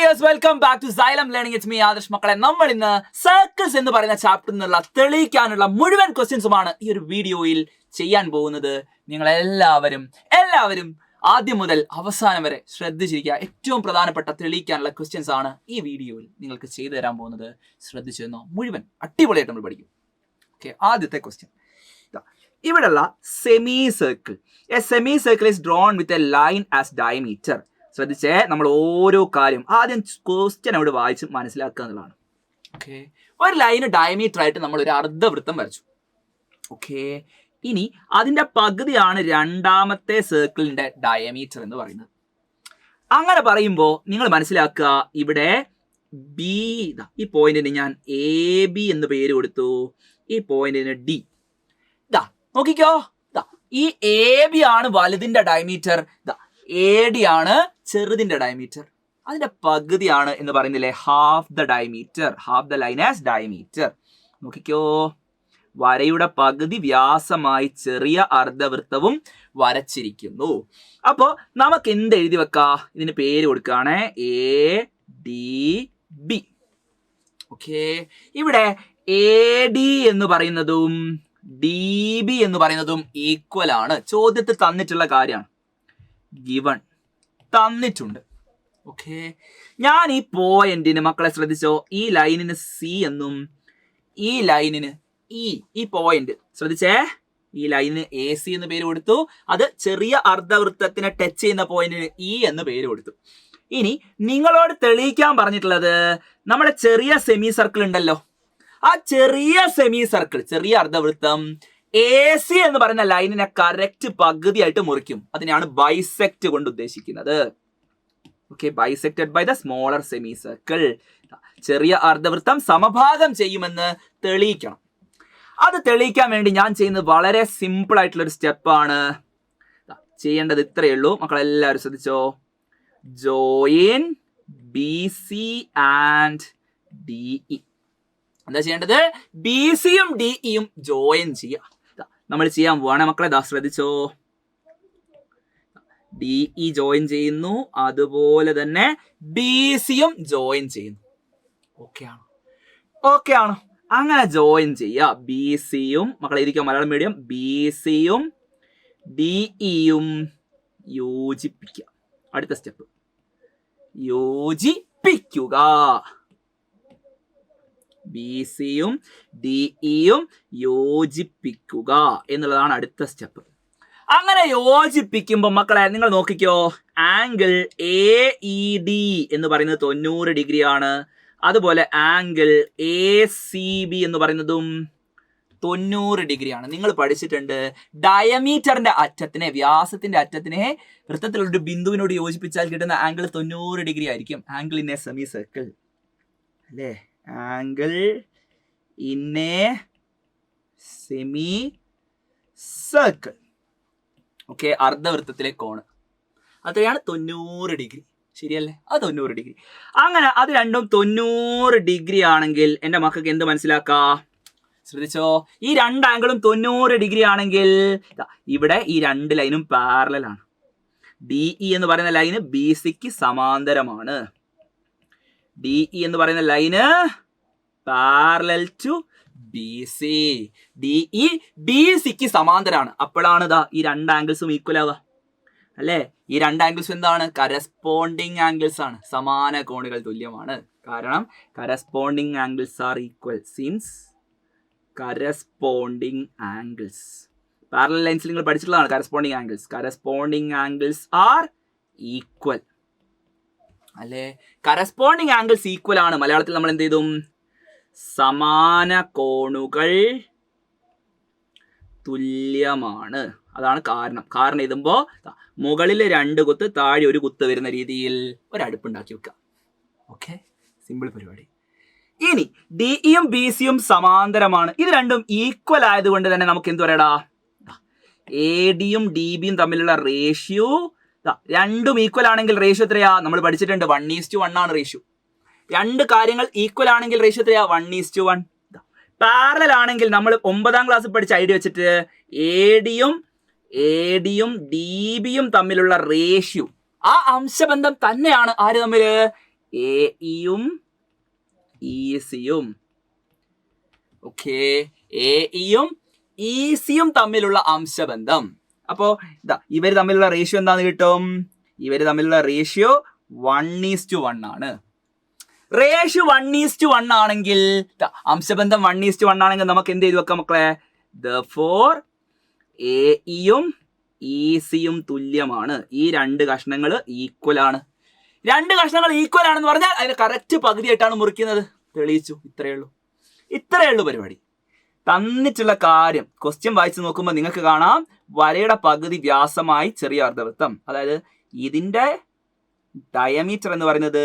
Dears, welcome back to Xylem learning. It's me Adarsh. മക്കളെ, നമ്മൾ ഇന്ന് സർക്കിൾസ് എന്ന് പറയുന്ന ചാപ്റ്ററിൽ നിന്നുള്ള തെളിയിക്കാനുള്ള മുഴുവൻ ക്വസ്റ്റ്യൻസുമാണ് ഈ ഒരു വീഡിയോയിൽ ചെയ്യാൻ പോകുന്നത്. നിങ്ങൾ എല്ലാവരും ആദ്യം മുതൽ അവസാനം വരെ ശ്രദ്ധിച്ചിരിക്കുക. ഏറ്റവും പ്രധാനപ്പെട്ട തെളിയിക്കാനുള്ള ക്വസ്റ്റ്യൻസ് ആണ് ഈ വീഡിയോയിൽ നിങ്ങൾക്ക് ചെയ്തു തരാൻ പോകുന്നത്. ശ്രദ്ധിച്ചു തന്നോ, മുഴുവൻ അടിപൊളിയായിട്ട് നമ്മൾ പഠിക്കും. ഓക്കെ, ആദ്യത്തെ ക്വസ്റ്റ്യൻ ഇവിടെയുള്ള semi circle. A semi circle is drawn with a line as diameter. ശ്രദ്ധിച്ചേ, നമ്മൾ ഓരോ കാര്യം ആദ്യം ക്വസ്റ്റ്യൻ അവിടെ വായിച്ച് മനസ്സിലാക്കുക എന്നുള്ളതാണ്. ഓക്കെ, ഒരു ലൈന് ഡയമീറ്റർ ആയിട്ട് നമ്മൾ ഒരു അർദ്ധവൃത്തം വരച്ചു. ഓക്കെ, ഇനി അതിന്റെ പകുതിയാണ് രണ്ടാമത്തെ സർക്കിളിന്റെ ഡയമീറ്റർ എന്ന് പറയുന്നത്. അങ്ങനെ പറയുമ്പോൾ നിങ്ങൾ മനസ്സിലാക്കുക, ഇവിടെ ബി, ഈ പോയിന്റിന് ഞാൻ എ ബി എന്ന് പേര് കൊടുത്തു, ഈ പോയിന്റിന് ഡി. നോക്കിക്കോ, ഈ എ ബി ആണ് വലുതിന്റെ ഡയമീറ്റർ, എ ഡി ആണ് ചെറുതിന്റെ ഡയമീറ്റർ. അതിന്റെ പകുതിയാണ് എന്ന് പറയുന്നില്ലേ half the diameter, half the line as diameter. നോക്കിക്കോ, വരയുടെ പകുതി വ്യാസമായി ചെറിയ അർദ്ധവൃത്തവും വരച്ചിരിക്കുന്നു. അപ്പോ നമുക്ക് എന്ത് എഴുതി വെക്കാം? ഇതിന് പേര് കൊടുക്കുകയാണ് എ ഡി ബി. ഓക്കെ, ഇവിടെ എ ഡി എന്ന് പറയുന്നതും ഡി ബി എന്ന് പറയുന്നതും ഈക്വൽ ആണ്. ചോദ്യത്തിൽ തന്നിട്ടുള്ള കാര്യമാണ്, ഗിവൺ തന്നിട്ടുണ്ട്. ഓക്കെ, ഞാൻ ഈ പോയിന്റിന്, മക്കളെ ശ്രദ്ധിച്ചോ, ഈ ലൈനിന് സി എന്നും ഈ ലൈനിന് ഈ പോയിന്റ് ശ്രദ്ധിച്ചേ, ഈ ലൈനിന് എ സി എന്ന് പേര് കൊടുത്തു. അത് ചെറിയ അർദ്ധവൃത്തത്തിനെ ടച്ച് ചെയ്യുന്ന പോയിന്റിന് ഇ എന്ന് പേര് കൊടുത്തു. ഇനി നിങ്ങളോട് തെളിയിക്കാൻ പറഞ്ഞിട്ടുള്ളത് നമ്മുടെ ചെറിയ സെമി സർക്കിൾ ഉണ്ടല്ലോ, ആ ചെറിയ സെമി സർക്കിൾ, ചെറിയ അർദ്ധവൃത്തം എ സി എന്ന് പറയുന്ന ലൈനിനെ കറക്റ്റ് പകുതിയായിട്ട് മുറിക്കും. അതിനെയാണ് ബൈസെക്ട് കൊണ്ട് ഉദ്ദേശിക്കുന്നത്. Okay, bisected by the smaller semi circle. ചെറിയ അർദ്ധവൃത്തം സമഭാഗം ചെയ്യുമെന്ന് തെളിയിക്കണം. അത് തെളിയിക്കാൻ വേണ്ടി ഞാൻ ചെയ്യുന്നത് വളരെ സിമ്പിൾ ആയിട്ടുള്ള ഒരു സ്റ്റെപ്പാണ്. ചെയ്യേണ്ടത് ഇത്രയേ ഉള്ളൂ. മക്കളെല്ലാവരും ശ്രദ്ധിച്ചോ, join B C and D E. എന്താ ചെയ്യേണ്ടത്? ബി സിയും ഡി ഇയും ജോയിൻ ചെയ്യുക. നമ്മൾ ചെയ്യാൻ പോവാണ് മക്കളെ. ശ്രദ്ധിച്ചോ, ഡി ഇ ജോയിൻ ചെയ്യുന്നു, അതുപോലെ തന്നെ ബി സിയും ജോയിൻ ചെയ്യുന്നു. ഓക്കെ ആണോ? അങ്ങനെ ജോയിൻ ചെയ്യുക. ബി സിയും, മക്കളെ ഇരിക്കുക മലയാളം മീഡിയം, ബി സിയും ഡി ഇയും യോജിപ്പിക്കുക. അടുത്ത സ്റ്റെപ്പ് യോജിപ്പിക്കുക. ബി സിയും ഡി ഇയും യോജിപ്പിക്കുക എന്നുള്ളതാണ് അടുത്ത സ്റ്റെപ്പ്. അങ്ങനെ യോജിപ്പിക്കുമ്പോൾ മക്കളെ നിങ്ങൾ നോക്കിക്കോ, ആംഗിൾ എ ഇ ഡി എന്ന് പറയുന്നത് 90 ഡിഗ്രി ആണ്. അതുപോലെ ആംഗിൾ എ സി ബി എന്ന് പറയുന്നതും 90 ഡിഗ്രിയാണ്. നിങ്ങൾ പഠിച്ചിട്ടുണ്ട്, ഡയമീറ്ററിന്റെ അറ്റത്തിനെ, വ്യാസത്തിന്റെ അറ്റത്തിനെ വൃത്തത്തിലുള്ള ബിന്ദുവിനോട് യോജിപ്പിച്ചാൽ കിട്ടുന്ന ആംഗിൾ 90 ഡിഗ്രി ആയിരിക്കും. Angle in a semi circle അല്ലേ? Angle in a semi circle. Okay, അർദ്ധവൃത്തത്തിലെ കോണ് അത്രയാണ് 90 ഡിഗ്രി. ശരിയല്ലേ? അത് 90 ഡിഗ്രി. അങ്ങനെ അത് രണ്ടും 90 ഡിഗ്രി ആണെങ്കിൽ എൻ്റെ മക്കൾക്ക് എന്ത് മനസ്സിലാക്കാം? ശ്രദ്ധിച്ചോ, ഈ രണ്ട് ആംഗിളും 90 ഡിഗ്രി ആണെങ്കിൽ ഇവിടെ ഈ രണ്ട് ലൈനും പാരലൽ ആണ്. ഡി ഇ എന്ന് പറയുന്ന ലൈന് ബി സിക്ക് സമാന്തരമാണ്. ഡി ഇ എന്ന് പറയുന്ന line parallel to B C. D E B സിക്ക് സമാന്തരമാണ്. അപ്പോഴാണ് ഈ രണ്ട് ആംഗിൾസും ഈക്വൽ ആവുക അല്ലേ? ഈ രണ്ട് ആംഗിൾസും എന്താണ്? കറസ്പോണ്ടിങ് ആംഗിൾസ് ആണ്. സമാന കോണുകൾ തുല്യമാണ്. കാരണം corresponding angles are equal. Since corresponding angles, parallel ലൈൻസിൽ നിങ്ങൾ പഠിച്ചിട്ടുള്ളതാണ് corresponding angles. Corresponding angles are equal അല്ലേ? കറസ്പോണ്ടിങ് ആംഗിൾസ് ഈക്വൽ ആണ്. മലയാളത്തിൽ നമ്മൾ എന്ത് ചെയ്തും? സമാന കോണുകൾ തുല്യമാണ്. അതാണ് കാരണം എഴുതുമ്പോൾ മുകളിൽ 2 കുത്ത്, താഴെ 1 കുത്ത് വരുന്ന രീതിയിൽ ഒരടുപ്പുണ്ടാക്കി വെക്കുക. ഓക്കെ, സിമ്പിൾ പരിപാടി. ഇനി ഡി ഇയും ബി സിയും സമാന്തരമാണ്. ഇത് രണ്ടും ഈക്വൽ ആയതുകൊണ്ട് തന്നെ നമുക്ക് എന്ത് പറയടാ? എ ഡിയും ഡി ബിയും തമ്മിലുള്ള റേഷ്യോ, രണ്ടും ഈക്വൽ ആണെങ്കിൽ റേഷ്യോ എത്രയാ? നമ്മൾ പഠിച്ചിട്ടുണ്ട്, 1:1 ആണ് റേഷ്യോ. രണ്ട് കാര്യങ്ങൾ ഈക്വൽ ആണെങ്കിൽ റേഷ്യോ എത്രയാ? 1:1. പാരലൽ ആണെങ്കിൽ നമ്മൾ 9ാം ക്ലാസ്സിൽ പഠിച്ച ഐഡിയ വെച്ചിട്ട് എ ഡിയും ഡി ബിയും തമ്മിലുള്ള റേഷ്യോ, ആ അംശബന്ധം തന്നെയാണ് ആര് തമ്മിൽ? AEയും ECയും. ഓക്കെ, AEയും ECയും തമ്മിലുള്ള അംശബന്ധം. അപ്പോ ഇവർ തമ്മിലുള്ള റേഷ്യോ എന്താന്ന് കിട്ടും? ഇവർ തമ്മിലുള്ള റേഷ്യോ 1:1 ആണ്. റേഷ്യോ 1:1 ആണെങ്കിൽ, അംശബന്ധം 1:1 ആണെങ്കിൽ നമുക്ക് എന്ത് ചെയ്തു വെക്കാം മക്കളെ? Therefore AEയും ECയും തുല്യമാണ്. ഈ രണ്ട് കഷ്ണങ്ങൾ ഈക്വൽ ആണ്. രണ്ട് കഷ്ണങ്ങൾ ഈക്വൽ ആണെന്ന് പറഞ്ഞാൽ അതിന് കറക്റ്റ് പകുതിയായിട്ടാണ് മുറിക്കുന്നത്. തെളിയിച്ചു. ഇത്രയേ ഉള്ളൂ പരിപാടി. തന്നിട്ടുള്ള കാര്യം ക്വസ്റ്റ്യൻ വായിച്ചു നോക്കുമ്പോൾ നിങ്ങൾക്ക് കാണാം, വരയുടെ പകുതി വ്യാസമായി ചെറിയ അർദ്ധവൃത്തം. അതായത് ഇതിന്റെ ഡയമീറ്റർ എന്ന് പറയുന്നത്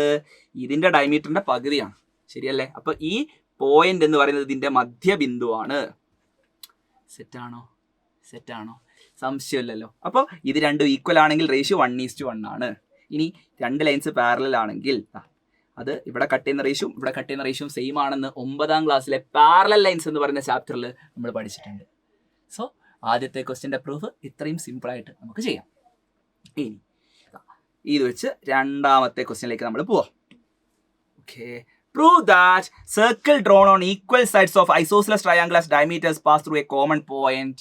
ഇതിന്റെ ഡയമീറ്ററിന്റെ പകുതിയാണ്. ശരിയല്ലേ? അപ്പൊ ഈ പോയിന്റ് എന്ന് പറയുന്നത് ഇതിന്റെ മധ്യബിന്ദുവാണ്. സെറ്റാണോ? സംശയമില്ലല്ലോ. അപ്പോൾ ഇത് രണ്ടും ഈക്വൽ ആണെങ്കിൽ റേഷ്യോ 1:1 ആണ്. ഇനി രണ്ട് ലൈൻസ് പാരലൽ ആണെങ്കിൽ അത് ഇവിടെ കട്ട് ചെയ്യുന്ന റേഷ്യോയും ഇവിടെ കട്ട് ചെയ്യുന്ന റേഷ്യോയും സെയിം ആണെന്ന് 9ാം ക്ലാസ്സിലെ പാരലൽ ലൈൻസ് എന്ന് പറയുന്ന ചാപ്റ്ററിൽ നമ്മൾ പഠിച്ചിട്ടുണ്ട്. സോ ആദ്യത്തെ ക്വസ്റ്റ്യൻ്റെ പ്രൂഫ് ഇത്രയും സിമ്പിളായിട്ട് നമുക്ക് ചെയ്യാം. ഇനി ഇത് വെച്ച് രണ്ടാമത്തെ ക്വസ്റ്റ്യനിലേക്ക് നമ്മൾ പോവാം. Okay, prove that circle drawn on equal sides of isosceles triangle as diameters pass through a common point.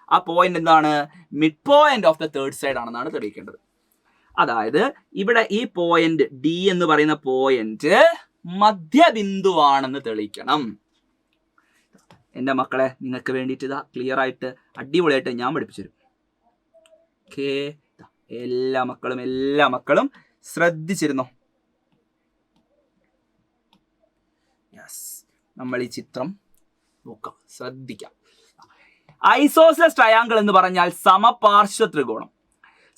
ആ പോയിന്റ് എന്താണ്? Mid point of the third side ആണെന്നാണ് തെളിയിക്കേണ്ടത്. അതായത് ഇവിടെ ഈ പോയിന്റ് ഡി എന്ന് പറയുന്ന പോയിന്റ് മധ്യബിന്ദുവാണെന്ന് തെളിയിക്കണം. എൻ്റെ മക്കളെ, നിങ്ങൾക്ക് വേണ്ടിയിട്ട് ഇതാ ക്ലിയർ ആയിട്ട് അടിപൊളിയായിട്ട് ഞാൻ പഠിപ്പിച്ചു തരും. ഓക്കെ, എല്ലാ മക്കളും ശ്രദ്ധിച്ചിരുന്നോ? യെസ്, നമ്മൾ ഈ ചിത്രം നോക്കാം, ശ്രദ്ധിക്കാം. ഐസോസെലസ് ട്രയാങ്കിൾ എന്ന് പറഞ്ഞാൽ സമപാർശ്വ ത്രികോണം.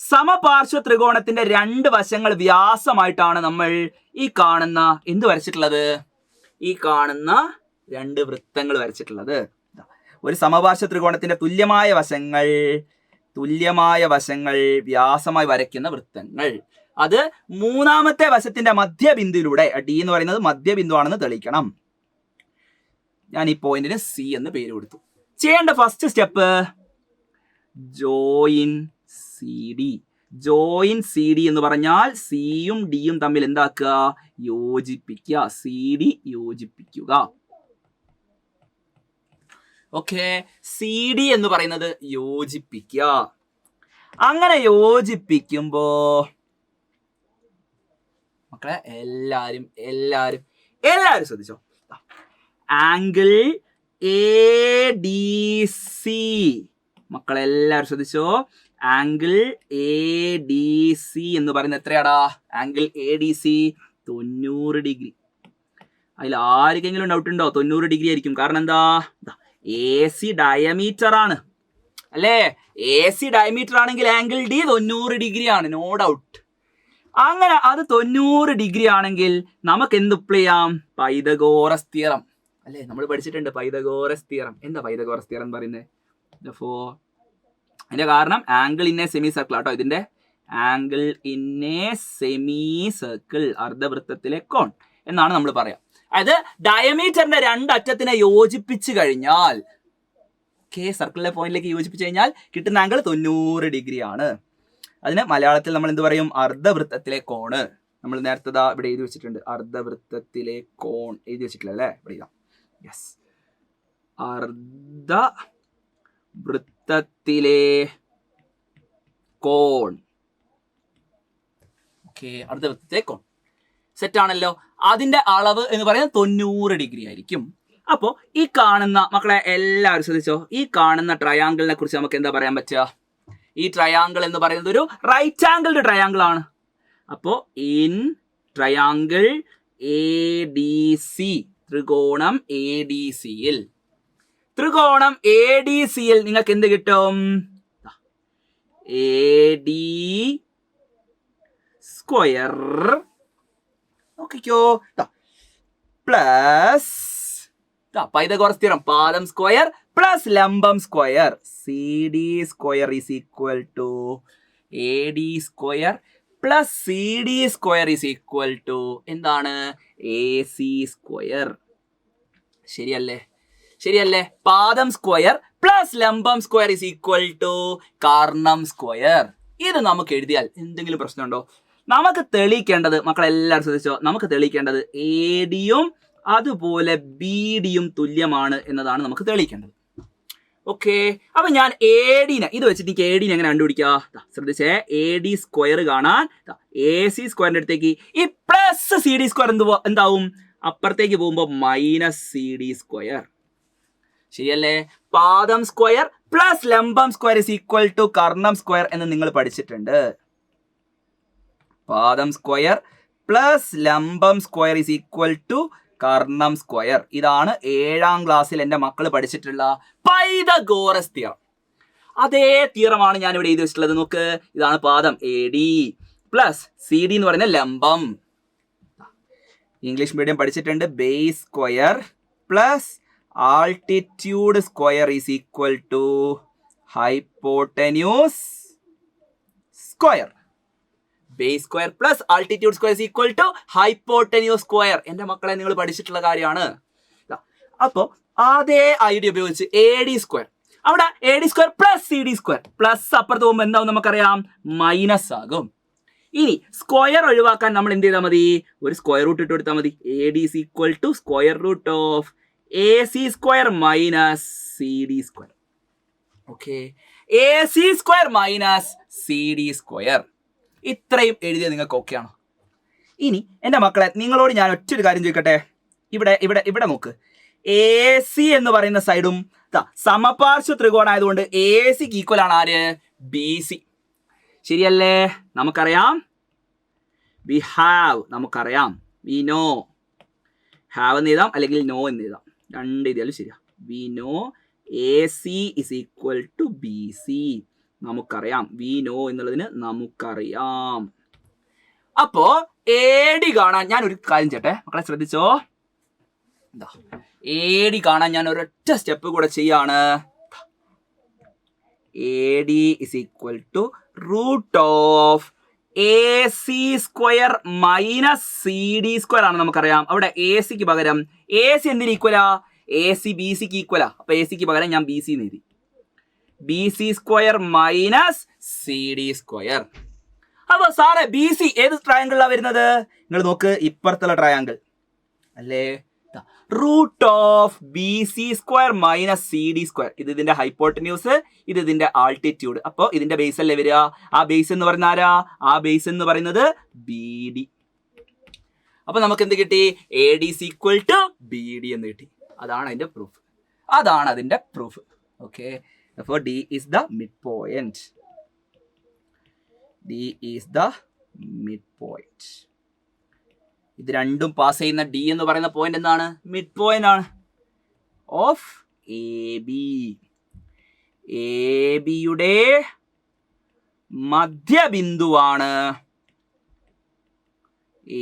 സമപാർശ്വ ത്രികോണത്തിന്റെ രണ്ട് വശങ്ങൾ വ്യാസമായിട്ടാണ് നമ്മൾ ഈ കാണുന്ന എന്ത് വരച്ചിട്ടുള്ളത്? ഈ കാണുന്ന രണ്ട് വൃത്തങ്ങൾ വരച്ചിട്ടുള്ളത്. ഒരു സമപാർശ്വ ത്രികോണത്തിന്റെ തുല്യമായ വശങ്ങൾ വ്യാസമായി വരയ്ക്കുന്ന വൃത്തങ്ങൾ. അത് മൂന്നാമത്തെ വശത്തിന്റെ മധ്യബിന്ദുവിലൂടെ, ഡി എന്ന് പറയുന്നത് മധ്യബിന്ദുവാണെന്ന് തെളിയിക്കണം. ഞാൻ ഈ പോയിന്റിന് സി എന്ന് പേര് കൊടുത്തു. ചെയ്യേണ്ട first step join C D എന്ന് പറഞ്ഞാൽ സിയും ഡിയും തമ്മിൽ എന്താക്കുക? യോജിപ്പിക്കുക. CD യോജിപ്പിക്കുക. ഓക്കെ, CD എന്ന് പറയുന്നത് യോജിപ്പിക്കുക. അങ്ങനെ യോജിപ്പിക്കുമ്പോ മക്കളെ എല്ലാരും ശ്രദ്ധിച്ചോ. ആംഗിൾ ADC മക്കളെല്ലാവരും ശ്രദ്ധിച്ചോ. ആംഗിൾ ADC എന്ന് പറയുന്നത് എത്രയാടാ? Angle ADC 90 degree. അതിൽ ആർക്കെങ്കിലും ഡൗട്ട് ഉണ്ടോ? 90 ഡിഗ്രി ആയിരിക്കും. കാരണം എന്താ? AC ഡയമീറ്റർ ആണ് അല്ലേ? AC ഡയമീറ്റർ ആണെങ്കിൽ ആംഗിൾ D 90 ഡിഗ്രി ആണ്, നോ ഡൗട്ട്. അങ്ങനെ അത് 90 ഡിഗ്രി ആണെങ്കിൽ നമുക്ക് എന്ത് അപ്ലൈ ചെയ്യാം? പൈതഗോറസ് തിയറം അല്ലേ? നമ്മൾ പഠിച്ചിട്ടുണ്ട് പൈതഗോറസ് തിയറം. എന്താ പൈതഗോറസ് തിയറം എന്ന് പറയുന്നത്? അതിന്റെ കാരണം angle in a semi circle ആട്ടോ. ഇതിന്റെ angle in a semi circle, അർദ്ധവൃത്തത്തിലെ കോൺ എന്നാണ് നമ്മൾ പറയാം. അതായത് ഡയമീറ്ററിന്റെ രണ്ടറ്റത്തിനെ യോജിപ്പിച്ചു കഴിഞ്ഞാൽ, സർക്കിളിലെ പോയിന്റിലേക്ക് യോജിപ്പിച്ചു കഴിഞ്ഞാൽ കിട്ടുന്ന ആംഗിൾ 90 ഡിഗ്രി ആണ്. അതിന് മലയാളത്തിൽ നമ്മൾ എന്ത് പറയും? അർദ്ധവൃത്തത്തിലെ കോണ്. നമ്മൾ നേരത്തെ ഇവിടെ എഴുതി വെച്ചിട്ടുണ്ട്, അർദ്ധവൃത്തത്തിലെ കോൺ എഴുതി വെച്ചിട്ടില്ല അല്ലേ? ഇവിടെ എഴുതാം. യെസ്, അർദ്ധവൃത്തത്തിലെ കോൺ. ഓക്കെ, അർദ്ധവൃത്തത്തിലെ കോൺ സെറ്റ് ആണല്ലോ. അതിന്റെ അളവ് എന്ന് പറയുന്നത് 90 ഡിഗ്രി ആയിരിക്കും. അപ്പോൾ ഈ കാണുന്ന മക്കളെ എല്ലാവരും ശ്രദ്ധിച്ചോ, ഈ കാണുന്ന ട്രയാങ്കിളിനെ കുറിച്ച് നമുക്ക് എന്താ പറയാൻ പറ്റുക? ഈ ട്രയാങ്കിൾ എന്ന് പറയുന്നത് ഒരു റൈറ്റ് ആംഗിൾഡ് ട്രയാങ്കിൾ ആണ്. അപ്പോൾ ഇൻ ട്രയാങ്കിൾ ADC, ത്രികോണം ADCയിൽ നിങ്ങൾക്ക് എന്ത് കിട്ടും? AD സ്ക്വയർ നോക്കിക്കോ, പ്ലസ് പൈതഗോറസ് തിയറം, പാദം സ്ക്വയർ പ്ലസ് ലംബം square, CD square is equal to AD square plus CD square is equal to എന്താണ്? AC square. ശരിയല്ലേ? പാദം സ്ക്വയർ പ്ലസ് ലംബം സ്ക്വയർ ഈസ് ഈക്വൽ ടു കർണം സ്ക്വയർ. ഇത് നമുക്ക് എഴുതിയാൽ എന്തെങ്കിലും പ്രശ്നമുണ്ടോ? നമുക്ക് തെളിയിക്കേണ്ടത്, മക്കളെല്ലാവരും ശ്രദ്ധിച്ചോ, നമുക്ക് തെളിയിക്കേണ്ടത് എ ഡിയും അതുപോലെ ബി ഡിയും തുല്യമാണ് എന്നതാണ് നമുക്ക് തെളിയിക്കേണ്ടത്. ഓക്കെ, അപ്പൊ ഞാൻ എ ഡിനെ ഇത് വെച്ചിട്ട് എനിക്ക് എ ഡിനെ എങ്ങനെ കണ്ടുപിടിക്കുക? ശ്രദ്ധിച്ചേ, എ ഡി സ്ക്വയർ കാണാൻ എ സി സ്ക്വയറിന്റെ അടുത്തേക്ക് ഈ പ്ലസ് സി ഡി സ്ക്വയർ എന്താവും? അപ്പുറത്തേക്ക് പോകുമ്പോൾ മൈനസ് സി ഡി സ്ക്വയർ. ശരിയല്ലേ? പാദം സ്ക്വയർ പ്ലസ് ലംബം സ്ക്വയർ ഇസ് ഈക്വൽ ടു കർണം സ്ക്വയർ എന്ന് നിങ്ങൾ പഠിച്ചിട്ടുണ്ട്. പാദം സ്ക്വയർ പ്ലസ് ലംബം സ്ക്വയർ ഇസ് ഈക്വൽ ടു കർണം സ്ക്വയർ. ഇതാണ് 7ാം ക്ലാസ്സിൽ എൻ്റെ മക്കൾ പഠിച്ചിട്ടുള്ള പൈതഗോറസ് തിയറം. അതേ തിയറമാണ് ഞാൻ ഇവിടെ എഴുതി വെച്ചിട്ടുള്ളത്. നോക്ക്, ഇതാണ് പാദം A D plus C D എന്ന് പറയുന്ന ലംബം. ഇംഗ്ലീഷ് മീഡിയം പഠിച്ചിട്ടുണ്ട്. Base square plus altitude square is equal to hypotenuse square. Base square plus altitude square is equal to hypotenuse square. എൻ്റെ മക്കളെ നിങ്ങൾ പഠിച്ചിട്ടുള്ള കാര്യമാണ്. അപ്പോൾ അതേ ഐഡിയ ഉപയോഗിച്ച് എ ഡി സ്ക്വയർ, അവിടെ A D square plus C D square, plus അപ്പുറത്ത് പോകുമ്പോൾ എന്താവും നമുക്കറിയാം? മൈനസ് ആകും. ഇനി സ്ക്വയർ ഒഴിവാക്കാൻ നമ്മൾ എന്ത് ചെയ്താൽ മതി? ഒരു സ്ക്വയർ റൂട്ട് ഇട്ട് കൊടുത്താൽ മതി. A D is equal to square root of A C square minus C D square. Okay, A C square minus C D square. ഇത്രയും എഴുതിയത് നിങ്ങൾക്ക് ഓക്കെ ആണോ? ഇനി എൻ്റെ മക്കളെ നിങ്ങളോട് ഞാൻ ഒറ്റൊരു കാര്യം ചോദിക്കട്ടെ. ഇവിടെ ഇവിടെ ഇവിടെ നോക്ക്, എ സി എന്ന് പറയുന്ന സൈഡും സമപാർശ്വ ത്രികോണായതുകൊണ്ട് എ സിക്ക് ഈക്വൽ ആണ് ആര്? B C. ശരിയല്ലേ? നമുക്കറിയാം, വി ഹാവ്, നമുക്കറിയാം, വി നോ. ഹാവ് എന്ന് എഴുതാം അല്ലെങ്കിൽ നോ എന്ന് എഴുതാം, രണ്ട് എഴുതിയാലും ശരിയാ. We know A C is equal to B C. നമുക്കറിയാം, വി നോ എന്നുള്ളതിന് നമുക്കറിയാം. അപ്പോ എ ഡി കാണാൻ ഞാൻ ഒരു കാര്യം ചെയ്യട്ടെ, മക്കളെ ശ്രദ്ധിച്ചോ. എ ഡി കാണാൻ ഞാൻ ഒരൊറ്റ സ്റ്റെപ്പ് കൂടെ ചെയ്യാണ്. A D is equal to root of A C square minus C D square ആണ് നമുക്കറിയാം. അവിടെ എ സിക്ക് പകരം എ സി എന്തിന് ഈക്വലാ? എ സി ബി സിക്ക് ഈക്വലാ. അപ്പൊ എ സിക്ക് പകരം ഞാൻ ബി സി എന്ന് എഴുതി. B C square minus C D square. അപ്പൊ സാറേ ബി സി ഏത് ട്രയാങ്കിളിലാണ് വരുന്നത്? നിങ്ങൾ നോക്ക്, ഇപ്പുറത്തുള്ള ട്രയാങ്കിൾ അല്ലേ? Root of B C square minus C D square. ഇത് ഇതിന്റെ ഹൈപ്പോട്ടന്യൂസ്, ഇത് ഇതിന്റെ ആൾട്ടിറ്റ്യൂഡ്. അപ്പോൾ ഇതിന്റെ ബേസ് അല്ലേ വരിക? ആ ബേസ് എന്ന് പറയുന്ന ആരാ? ആ ബേസ് എന്ന് പറയുന്നത് ബി ഡി. അപ്പൊ നമുക്ക് എന്ത് കിട്ടി? A D is equal to B D എന്ന് കിട്ടി. അതാണ് അതിന്റെ പ്രൂഫ്. അതാണ് അതിന്റെ proof. Okay, therefore D is the midpoint. D is the midpoint. ഇത് രണ്ടും പാസ് ചെയ്യുന്ന ഡി എന്ന് പറയുന്ന പോയിന്റ് എന്താണ്? മിഡ് പോയിന്റ് ആണ് ഓഫ് എ ബി. എ ബിയുടെ മധ്യബിന്ദുവാണ്,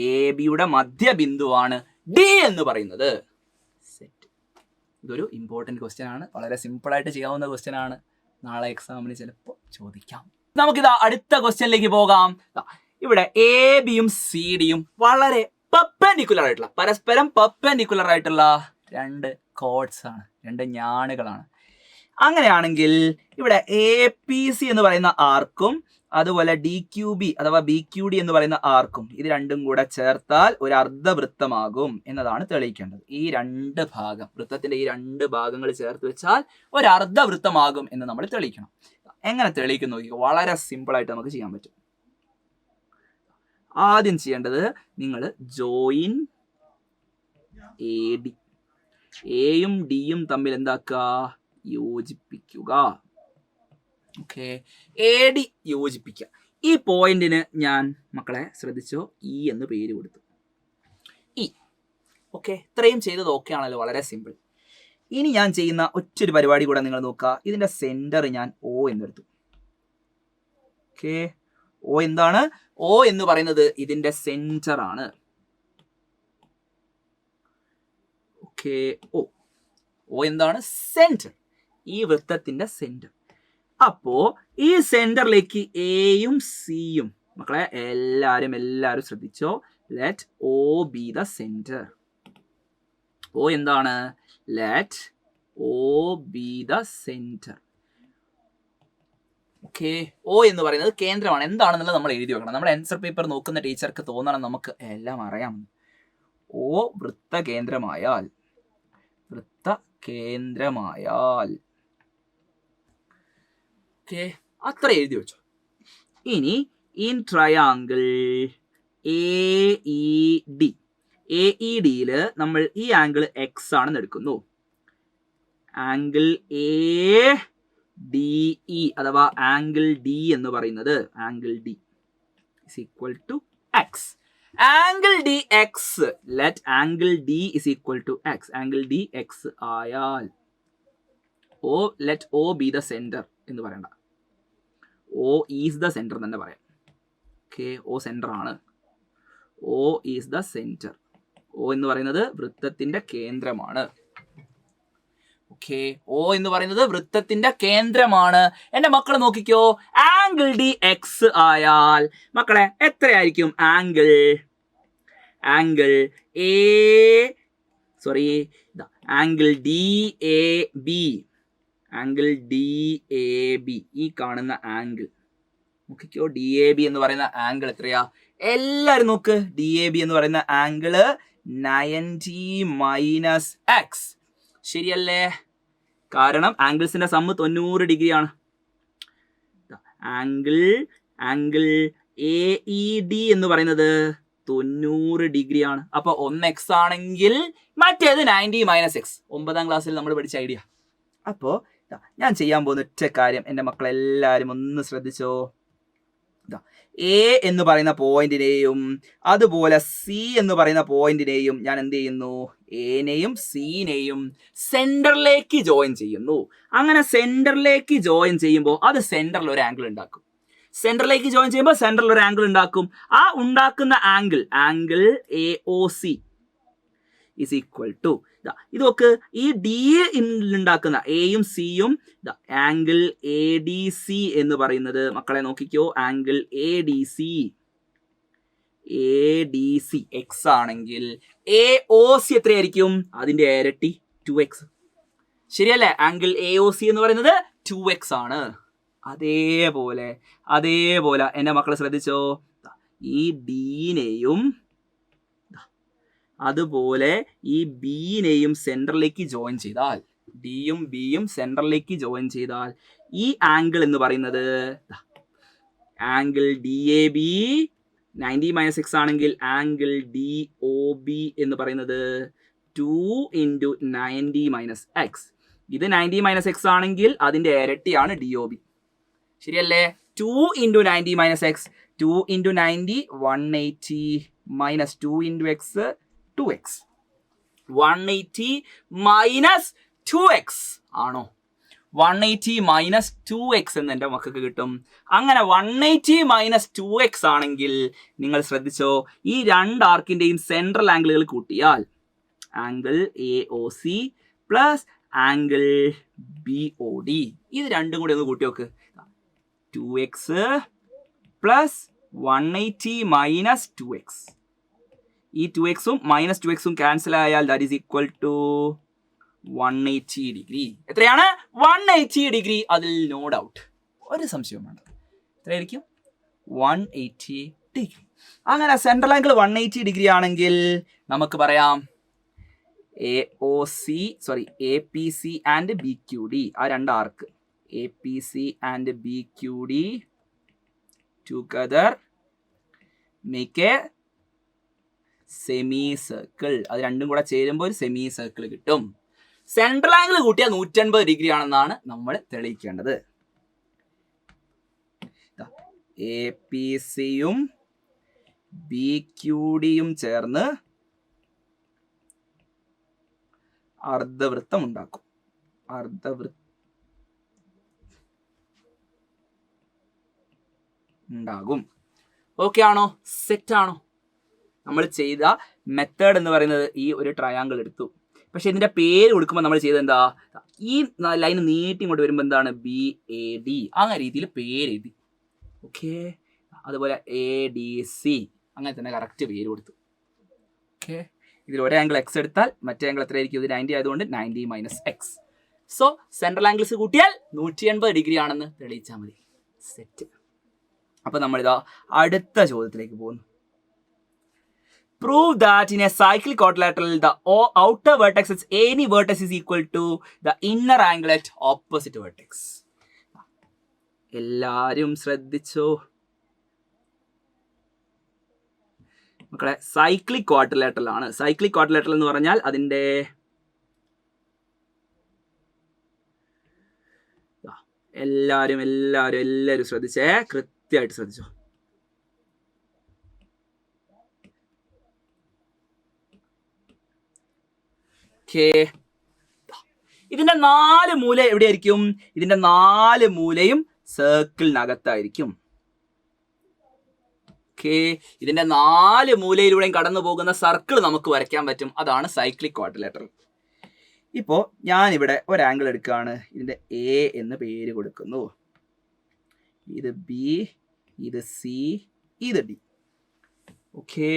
എ ബിയുടെ മധ്യബിന്ദുവാണ് ഡി എന്ന് പറയുന്നത്. സെറ്റ്. ഇതൊരു ഇമ്പോർട്ടൻറ്റ് ക്വസ്റ്റ്യൻ ആണ്, വളരെ സിമ്പിൾ ആയിട്ട് ചെയ്യാവുന്ന ക്വസ്റ്റ്യൻ ആണ്. നാളെ എക്സാമിന് ചിലപ്പോൾ ചോദിക്കാം. നമുക്കിത് അടുത്ത ക്വസ്റ്റ്യനിലേക്ക് പോകാം. ഇവിടെ എ ബിയും സി ഡിയും വളരെ പെർപെൻഡിക്കുലർ ആയിട്ടുള്ള, പരസ്പരം പെർപെൻഡിക്കുലർ ആയിട്ടുള്ള രണ്ട് കോഡ്സ് ആണ്, രണ്ട് ഞാണുകളാണ്. അങ്ങനെയാണെങ്കിൽ ഇവിടെ എ പി സി എന്ന് പറയുന്ന ആർക്കും അതുപോലെ ഡി ക്യു ബി അഥവാ ബി ക്യു ഡി എന്ന് പറയുന്ന ആർക്കും, ഇത് രണ്ടും കൂടെ ചേർത്താൽ ഒരു അർദ്ധവൃത്തമാകും എന്നതാണ് തെളിയിക്കേണ്ടത്. ഈ രണ്ട് ഭാഗം, വൃത്തത്തിന്റെ ഈ രണ്ട് ഭാഗങ്ങൾ ചേർത്ത് വെച്ചാൽ ഒരു അർദ്ധവൃത്തമാകും എന്ന് നമ്മൾ തെളിയിക്കണം. എങ്ങനെ തെളിയിക്കും നോക്കി, വളരെ സിമ്പിൾ ആയിട്ട് നമുക്ക് ചെയ്യാൻ പറ്റും. ആദ്യം ചെയ്യേണ്ടത് നിങ്ങൾ ജോയിൻ എ ഡി, എയും ഡിയും തമ്മിൽ എന്താക്കുക? യോജിപ്പിക്കുക. ഓക്കെ, എ ഡി യോജിപ്പിക്കുക. ഈ പോയിന്റിന് ഞാൻ മക്കളെ ശ്രദ്ധിച്ചോ ഇ എന്ന് പേര് കൊടുത്തു. ഇ. ഓക്കെ, ഇത്രയും ചെയ്തത് ഓക്കെ ആണല്ലോ, വളരെ സിമ്പിൾ. ഇനി ഞാൻ ചെയ്യുന്ന ഒറ്റൊരു പരിപാടി കൂടെ നിങ്ങൾ നോക്കുക. ഇതിന്റെ സെന്റർ ഞാൻ ഒ എന്നെടുത്തു. ഓക്കെ, ഒ എന്താണ്? ഒ എന്ന് പറയുന്നത് ഇതിന്റെ സെന്റർ ആണ്. ഓക്കെ, ഒ എന്താണ്? സെന്റർ, ഈ വൃത്തത്തിന്റെ സെന്റർ. അപ്പോ ഈ സെന്ററിലേക്ക് എയും സിയും, മക്കളെ എല്ലാരും ശ്രദ്ധിച്ചോ, let O be the centre. O എന്താണ്? Let O be the centre. Okay, O എന്ന് പറയുന്നത് കേന്ദ്രമാണ്. എന്താണെന്നുള്ളത് നമ്മൾ എഴുതി വെക്കണം. നമ്മുടെ ആൻസർ പേപ്പർ നോക്കുന്ന ടീച്ചർക്ക് തോന്നണം നമുക്ക് എല്ലാം അറിയാം. ഓ വൃത്തകേന്ദ്രമായാൽ ഓക്കെ, അത്ര എഴുതി വെച്ചോ. ഇനി ഇൻ ട്രയാങ്കിൾ AED നമ്മൾ ഈ ആംഗിൾ എക്സ് ആണെന്ന് എടുക്കുന്നു. ആംഗിൾ ADE അഥവാ ആംഗിൾ ഡി എന്ന് പറയുന്നത് angle D is equal to x. Angle D x, let angle D is equal to x. Angle D x ആയാൽ let O be the centre എന്ന് പറയണ്ട, O ഈസ് ദ സെന്റർ തന്നെ പറയാം. Okay, O centre ആണ്. O is the centre. O എന്ന് പറയുന്നത് വൃത്തത്തിന്റെ കേന്ദ്രമാണ്. ഓക്കെ, O എന്ന് പറയുന്നത് വൃത്തത്തിന്റെ കേന്ദ്രമാണ്. എന്റെ മക്കൾ നോക്കിക്കോ, ആംഗിൾ ഡി എക്സ് ആയാൽ മക്കളെ എത്രയായിരിക്കും angle angle DAB. Angle DAB, ഈ കാണുന്ന ആംഗിൾ നോക്കിക്കോ. DAB എന്ന് പറയുന്ന ആംഗിൾ എത്രയാ? എല്ലാരും നോക്ക്. DAB എന്ന് പറയുന്ന ആംഗിള് 90 - x. ശരിയല്ലേ? കാരണം ആംഗിൾസിന്റെ സമ്മ് 90 ഡിഗ്രി ആണ്. ആംഗിൾ AED എന്ന് പറയുന്നത് 90 ഡിഗ്രി ആണ്. അപ്പൊ 1x ആണെങ്കിൽ മറ്റേത് 90 - x. 9ാം ക്ലാസ്സിൽ നമ്മൾ പഠിച്ച ഐഡിയ. അപ്പോ ഞാൻ ചെയ്യാൻ പോകുന്ന ഒറ്റ കാര്യം എന്റെ മക്കളെല്ലാരും ഒന്ന് ശ്രദ്ധിച്ചോ. എ എന്ന് പറയുന്ന പോയിന്റിനെയും അതുപോലെ സി എന്ന് പറയുന്ന പോയിന്റിനെയും ഞാൻ എന്ത് ചെയ്യുന്നു? എനെയും സിനെയും സെന്ററിലേക്ക് ജോയിൻ ചെയ്യുന്നു. അങ്ങനെ സെന്ററിലേക്ക് ജോയിൻ ചെയ്യുമ്പോൾ അത് സെന്ററിൽ ഒരു ആംഗിൾ ഉണ്ടാക്കും. സെന്ററിലേക്ക് ജോയിൻ ചെയ്യുമ്പോൾ സെന്ററിൽ ഒരു ആംഗിൾ ഉണ്ടാക്കും. ആ ഉണ്ടാക്കുന്ന angle AOC is equal to ഇത് നോക്ക്, ഈ ഡി ഉണ്ടാക്കുന്ന എയും സിയും ആംഗിൾ ADC എന്ന് പറയുന്നത് മക്കളെ നോക്കിക്കോ. ആംഗിൾ ADC എക്സ് ആണെങ്കിൽ AOC എത്രയായിരിക്കും? അതിന്റെ ഇരട്ടി 2x. ശരിയല്ലേ? ആംഗിൾ AOC എന്ന് പറയുന്നത് 2x ആണ്. അതേപോലെ എന്റെ മക്കളെ ശ്രദ്ധിച്ചോ, ഈ ഡീനെയും അതുപോലെ ഈ ബിനെയും സെന്ററിലേക്ക് ജോയിൻ ചെയ്താൽ, ഡിയും ബിയും സെന്ററിലേക്ക് ജോയിൻ ചെയ്താൽ ഈ ആംഗിൾ എന്ന് പറയുന്നത് ആംഗിൾ DAB 90 - x ആണെങ്കിൽ ആംഗിൾ DOB എന്ന് പറയുന്നത് 2 × 90 - x. ഇത് 90 - x ആണെങ്കിൽ അതിന്റെ ഇരട്ടിയാണ് DOB. ശരിയല്ലേ? 2 × 90 - x, 2 × 90 180 minus 2 × x 2x. 180 - 2x ആണോ? 180 - 2x എന്ന് എൻ്റെ മക്കൾക്ക് കിട്ടും. അങ്ങനെ 180 - 2x ആണെങ്കിൽ നിങ്ങൾ ശ്രദ്ധിച്ചോ, ഈ രണ്ട് ആർക്കിന്റെയും സെൻട്രൽ ആംഗിളുകൾ കൂട്ടിയാൽ angle AOC plus angle BOD, ഇത് രണ്ടും കൂടി ഒന്ന് കൂട്ടി നോക്ക്. 2x plus 180 - 2x. ഈ 2xും - 2xും ക്യാൻസൽ ആയാൽ that is equal to 180 degree. എത്രയാണ്? 180 ഡിഗ്രി. അതിൽ നോ ഡൗട്ട്, ഒരു സംശയവും വേണ്ട. എത്രയായിരിക്കും? 180 ഡിഗ്രി. അങ്ങനെ സെൻട്രൽ ആംഗിൾ 180 ഡിഗ്രി ആണെങ്കിൽ നമുക്ക് പറയാം APC ആൻഡ് BQD, ആ രണ്ട് ആർക്ക് APC and BQD together make A semi circle. അത് രണ്ടും കൂടെ ചേരുമ്പോൾ ഒരു സെമി സർക്കിൾ കിട്ടും. സെൻട്രൽ ആംഗിൾ കൂട്ടിയാൽ 180 ഡിഗ്രി ആണെന്നാണ് നമ്മൾ തെളിയിക്കേണ്ടത്. APCയും BQDയും ചേർന്ന് അർദ്ധവൃത്തം ഉണ്ടാക്കും. ഉണ്ടാകും. ഓക്കെ ആണോ? സെറ്റ് ആണോ? നമ്മൾ ചെയ്ത മെത്തേഡ് എന്ന് പറയുന്നത് ഈ ഒരു ട്രയാങ്കിൾ എടുത്തു. പക്ഷെ ഇതിന്റെ പേര് കൊടുക്കുമ്പോൾ നമ്മൾ ചെയ്തത് എന്താ? ഈ ലൈൻ നീട്ടി ഇങ്ങോട്ട് വരുമ്പോൾ എന്താണ്? BAD, അങ്ങനെ രീതിയിൽ പേര് എഴുതി. ഓക്കെ, അതുപോലെ ADC, അങ്ങനെ തന്നെ കറക്റ്റ് പേര് കൊടുത്തു. ഓക്കെ, ഇതിൽ ഒരു ആംഗിൾ എക്സ് എടുത്താൽ മറ്റേ ആംഗിൾ എത്രയായിരിക്കും? ഇത് 90 ആയതുകൊണ്ട് 90 - x. സോ സെൻട്രൽ ആംഗിൾസ് കൂട്ടിയാൽ 180 ഡിഗ്രി ആണെന്ന് തെളിയിച്ചാൽ മതി. സെറ്റ്. അപ്പൊ നമ്മളിതാ അടുത്ത ചോദ്യത്തിലേക്ക് പോകുന്നു. Prove that in a cyclic quadrilateral the outer vertex at any vertex is equal to the inner angle at opposite vertex. എല്ലാരും ശ്രദ്ധിച്ചോ മക്കളെ? സൈക്ലിക് ക്വാഡ്രിലാറ്ററൽ ആണ്. സൈക്ലിക് ക്വാഡ്രിലാറ്ററൽ എന്ന് പറഞ്ഞാൽ അതിന്റെ എല്ലാരും ശ്രദ്ധിച്ചേ, കൃത്യമായിട്ട് ശ്രദ്ധിച്ചോ. ഇതിന്റെ 4 മൂല എവിടെയായിരിക്കും? ഇതിന്റെ 4 മൂലയും സർക്കിളിനകത്തായിരിക്കും. ഇതിന്റെ 4 മൂലയിലൂടെയും കടന്നു പോകുന്ന സർക്കിൾ നമുക്ക് വരയ്ക്കാൻ പറ്റും. അതാണ് സൈക്ലിക് ക്വാഡ്രിലാറ്ററൽ. ഇപ്പോ ഞാനിവിടെ ഒരു ആംഗിൾ എടുക്കുകയാണ്. ഇതിന്റെ എ എന്ന് പേര് കൊടുക്കുന്നു. ഇത് ബി, ഇത് സി, ഇത് ഡി. ഓക്കേ,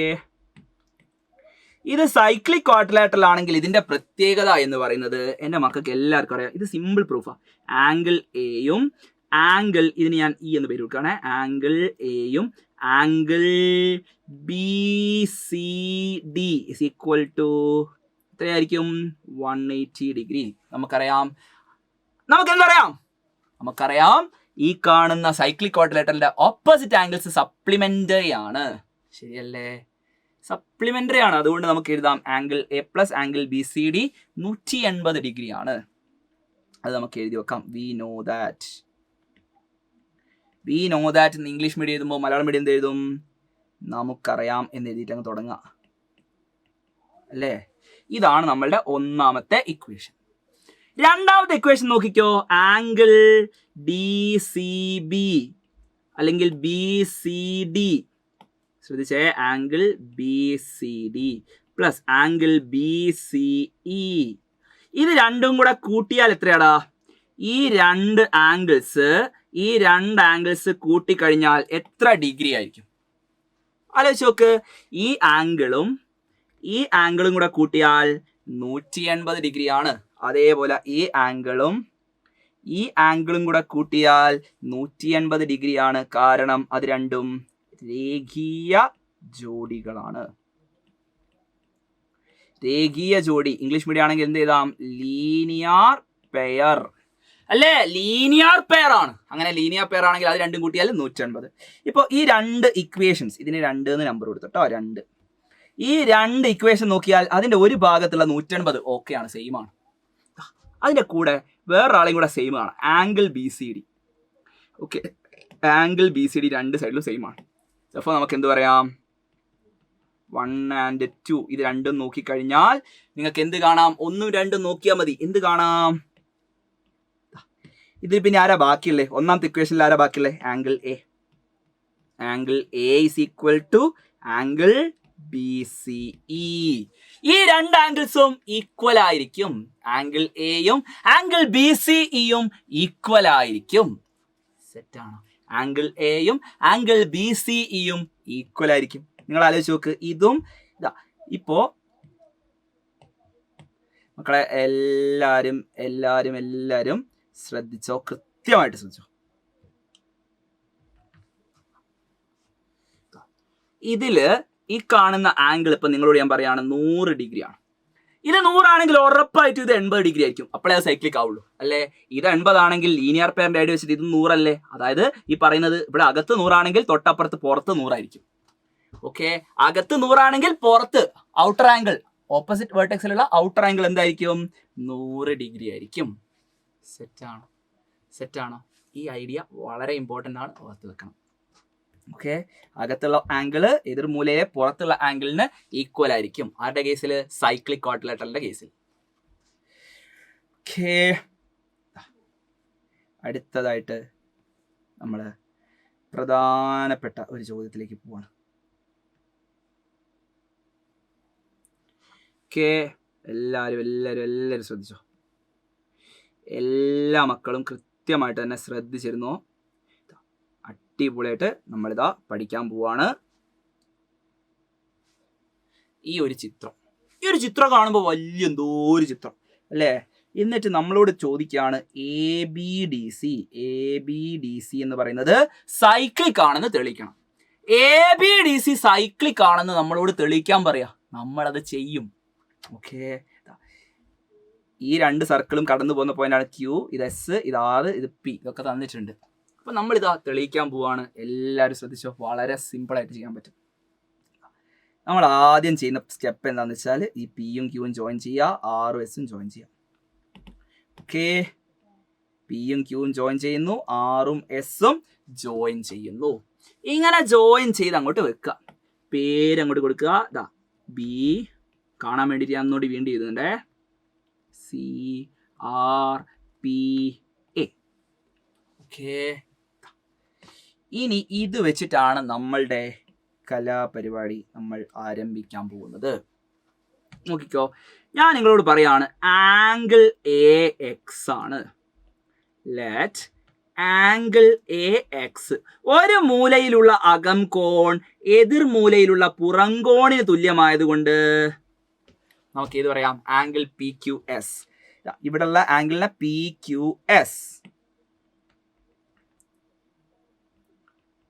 ഇത് സൈക്ലിക് ക്വാഡ്രിലാറ്ററൽ ആണെങ്കിൽ ഇതിന്റെ പ്രത്യേകത എന്ന് പറയുന്നത് എൻ്റെ മക്കൾക്ക് എല്ലാവർക്കും അറിയാം. ഇത് സിമ്പിൾ പ്രൂഫാ. ആംഗിൾ എയും ആംഗിൾ, ഇതിന് ഞാൻ ഇ എന്ന് പേര് കൊടുക്കുകയാണ്, ആംഗിൾ എയും angle B C D is equal to എത്രയായിരിക്കും? 180 ഡിഗ്രി. നമുക്കറിയാം ഈ കാണുന്ന സൈക്ലിക് ക്വാഡ്രിലാറ്ററലിന്റെ ഓപ്പോസിറ്റ് ആംഗിൾസ് സപ്ലിമെന്ററി ആണ്. ശരിയല്ലേ? സപ്ലിമെന്ററി ആണ്. അതുകൊണ്ട് നമുക്ക് എഴുതാം angle A plus angle B C D 180 degree ആണ്. അത് നമുക്ക് എഴുതി വെക്കാം. വി നോ ദാറ്റ് എന്ന് ഇംഗ്ലീഷ് മീഡിയം എഴുതുമ്പോൾ മലയാളം മീഡിയം എന്ത് എഴുതും? നമുക്കറിയാം എന്ന് എഴുതിയിട്ട് അങ്ങ് തുടങ്ങാം അല്ലേ? ഇതാണ് നമ്മളുടെ ഒന്നാമത്തെ ഇക്വേഷൻ. രണ്ടാമത്തെ ഇക്വേഷൻ നോക്കിക്കോ. ആംഗിൾ ഡി സി ബി അല്ലെങ്കിൽ ബി സി ഡി, ശ്രദ്ധിച്ചേ, angle B C D plus angle B C E, ഇത് രണ്ടും കൂടെ കൂട്ടിയാൽ എത്രയാടാ? ഈ രണ്ട് ആംഗിൾസ് കൂട്ടിക്കഴിഞ്ഞാൽ എത്ര ഡിഗ്രി ആയിരിക്കും? ആലോചിച്ച് നോക്ക്. ഈ ആംഗിളും കൂടെ കൂട്ടിയാൽ 180 ഡിഗ്രിയാണ്. അതേപോലെ ഈ ആംഗിളും കൂടെ കൂട്ടിയാൽ 180 ഡിഗ്രിയാണ്. കാരണം അത് രണ്ടും രേഖീയ ജോഡികളാണ്. രേഖീയ ജോഡി ഇംഗ്ലീഷ് മീഡിയം ആണെങ്കിൽ എന്ത് ചെയ്താം? ലീനിയർ പെയർ അല്ലേ? ലീനിയർ പെയർ ആണ്. അങ്ങനെ ലീനിയർ പെയർ ആണെങ്കിൽ അത് രണ്ടും കൂട്ടിയാൽ 180. ഇപ്പോൾ ഈ രണ്ട് ഇക്വേഷൻസ്, ഇതിന് 2 എന്ന് നമ്പർ കൊടുത്തിട്ടോ, 2. ഈ രണ്ട് ഇക്വേഷൻ നോക്കിയാൽ അതിന്റെ ഒരു ഭാഗത്തുള്ള 180 ഓക്കെ ആണ്, സെയിം ആണ്. അതിന്റെ കൂടെ വേറൊരാളെയും കൂടെ സെയിം ആണ്, angle B C D. Okay, angle B C D രണ്ട് സൈഡിലും സെയിം ആണ്. അപ്പോൾ നമുക്ക് എന്ത് പറയാം? 1 and 2 ഇത് രണ്ടും നോക്കിക്കഴിഞ്ഞാൽ നിങ്ങൾക്ക് എന്ത് കാണാം? 1ഉം 2ഉം നോക്കിയാൽ മതി. എന്ത് കാണാം? ഇതിൽ പിന്നെ ആരാ ബാക്കിയുള്ളത്? ഒന്നാമത്തെ ഇക്വേഷനിൽ ആരാ ബാക്കിയുള്ളത്? Angle A. Angle A is equal to angle B C E. ഈ രണ്ട് ആംഗിൾസും ഈക്വൽ ആയിരിക്കും. ആംഗിൾ എയും ആംഗിൾ ബി സി ഇയും ഈക്വൽ ആയിരിക്കും. സെറ്റാണ്. ആംഗിൾ എയും ആംഗിൾ ബി സി ഇയും ഈക്വൽ ആയിരിക്കും. നിങ്ങൾ ആലോചിച്ച് നോക്ക്. ഇതും ഇതാ. ഇപ്പോ മക്കളെ എല്ലാരും ശ്രദ്ധിച്ചോ, കൃത്യമായിട്ട് ശ്രദ്ധിച്ചോ. ഇതില് ഈ കാണുന്ന ആംഗിൾ ഇപ്പൊ നിങ്ങളോട് ഞാൻ പറയാണ് 100 ഡിഗ്രിയാണ്. ഇത് 100 ആണെങ്കിൽ ഉറപ്പായിട്ടും ഇത് 80 ഡിഗ്രി ആയിരിക്കും. അപ്പോഴേ അത് സൈക്ലിക് ആവുള്ളൂ അല്ലേ? ഇത് 80 ആണെങ്കിൽ ലീനിയർ പെയറിന്റെ ഐഡിയ വെച്ചിട്ട് ഇത് 100 അല്ലേ? അതായത് ഈ പറയുന്നത് ഇവിടെ അകത്ത് 100 ആണെങ്കിൽ തൊട്ടപ്പുറത്ത് പുറത്ത് 100 ആയിരിക്കും. ഓക്കെ, അകത്ത് 100 ആണെങ്കിൽ പുറത്ത് ഔട്ടർ ആംഗിൾ, ഓപ്പോസിറ്റ് വെർട്ടെക്സിലുള്ള ഔട്ടർ ആംഗിൾ എന്തായിരിക്കും? 100 ഡിഗ്രി ആയിരിക്കും. സെറ്റാണോ? ഈ ഐഡിയ വളരെ ഇമ്പോർട്ടൻ്റ് ആണ്, ഓർത്ത് വെക്കണം. ഓക്കെ, അകത്തുള്ള ആംഗിള് എതിർമൂലയിലെ പുറത്തുള്ള ആംഗിളിന് ഈക്വൽ ആയിരിക്കും. ആരുടെ കേസിൽ? സൈക്ലിക് ക്വാഡ്രിലാറ്ററലിന്റെ കേസിൽ. ഓക്കെ, അടുത്തതായിട്ട് നമ്മൾ പ്രധാനപ്പെട്ട ഒരു ചോദ്യത്തിലേക്ക് പോവാണ്. ഓക്കെ, എല്ലാവരും ശ്രദ്ധിച്ചോ. എല്ലാ മക്കളും കൃത്യമായിട്ട് തന്നെ ശ്രദ്ധിച്ചിരുന്നോ? അടിപൊളിയായിട്ട് നമ്മളിതാ പഠിക്കാൻ പോവാണ്. ഈ ഒരു ചിത്രം കാണുമ്പോൾ വലിയ എന്തോ ഒരു ചിത്രം അല്ലേ? എന്നിട്ട് നമ്മളോട് ചോദിക്കുകയാണ് എ ബി ഡി സി എന്ന് പറയുന്നത് സൈക്ലിക് ആണെന്ന് തെളിയിക്കണം. A B D C cyclic ആണെന്ന് നമ്മളോട് തെളിയിക്കാൻ പറയാ, നമ്മളത് ചെയ്യും. ഓക്കെ, ഈ രണ്ട് സർക്കിളും കടന്നു പോകുന്ന പോയിന്റാണ് ക്യൂ, ഇത് എസ്, ഇത് ആർ, ഇത് പി, ഇതൊക്കെ തന്നിട്ടുണ്ട്. അപ്പൊ നമ്മളിതാ തെളിയിക്കാൻ പോവാണ്. എല്ലാവരും ശ്രദ്ധിച്ചോ, വളരെ സിമ്പിൾ ആയിട്ട് ചെയ്യാൻ പറ്റും. നമ്മൾ ആദ്യം ചെയ്യുന്ന സ്റ്റെപ്പ് എന്താണെന്ന് വെച്ചാൽ ഈ പിയും ക്യൂവും ജോയിൻ ചെയ്യുക, ആറും എസും ജോയിൻ ചെയ്യുക. ഓക്കെ, പിയും ക്യൂവും ജോയിൻ ചെയ്യുന്നു, ആറും എസും ജോയിൻ ചെയ്യുന്നു. ഇങ്ങനെ ജോയിൻ ചെയ്ത് അങ്ങോട്ട് വെക്കുക, പേര് അങ്ങോട്ട് കൊടുക്കുക. ഇതാ ബി കാണാൻ വേണ്ടിയിട്ട് ഞാൻ ഒന്നുകൂടി വീണ്ടും ചെയ്തിട്ടുണ്ടേ, CRPA. ഓക്കെ, ഇനി ഇത് വെച്ചിട്ടാണ് നമ്മളുടെ കലാപരിപാടി നമ്മൾ ആരംഭിക്കാൻ പോകുന്നത്. നോക്കിക്കോ, ഞാൻ നിങ്ങളോട് പറയാണ് ആംഗിൾ AX ആണ്. ലെറ്റ് ആംഗിൾ AX ഒരു മൂലയിലുള്ള അകം കോൺ എതിർ മൂലയിലുള്ള പുറംകോണിന് തുല്യമായതുകൊണ്ട് നമുക്ക് ഇത് പറയാം ആംഗിൾ PQS. ഇവിടെയുള്ള ആംഗിളിനെ PQS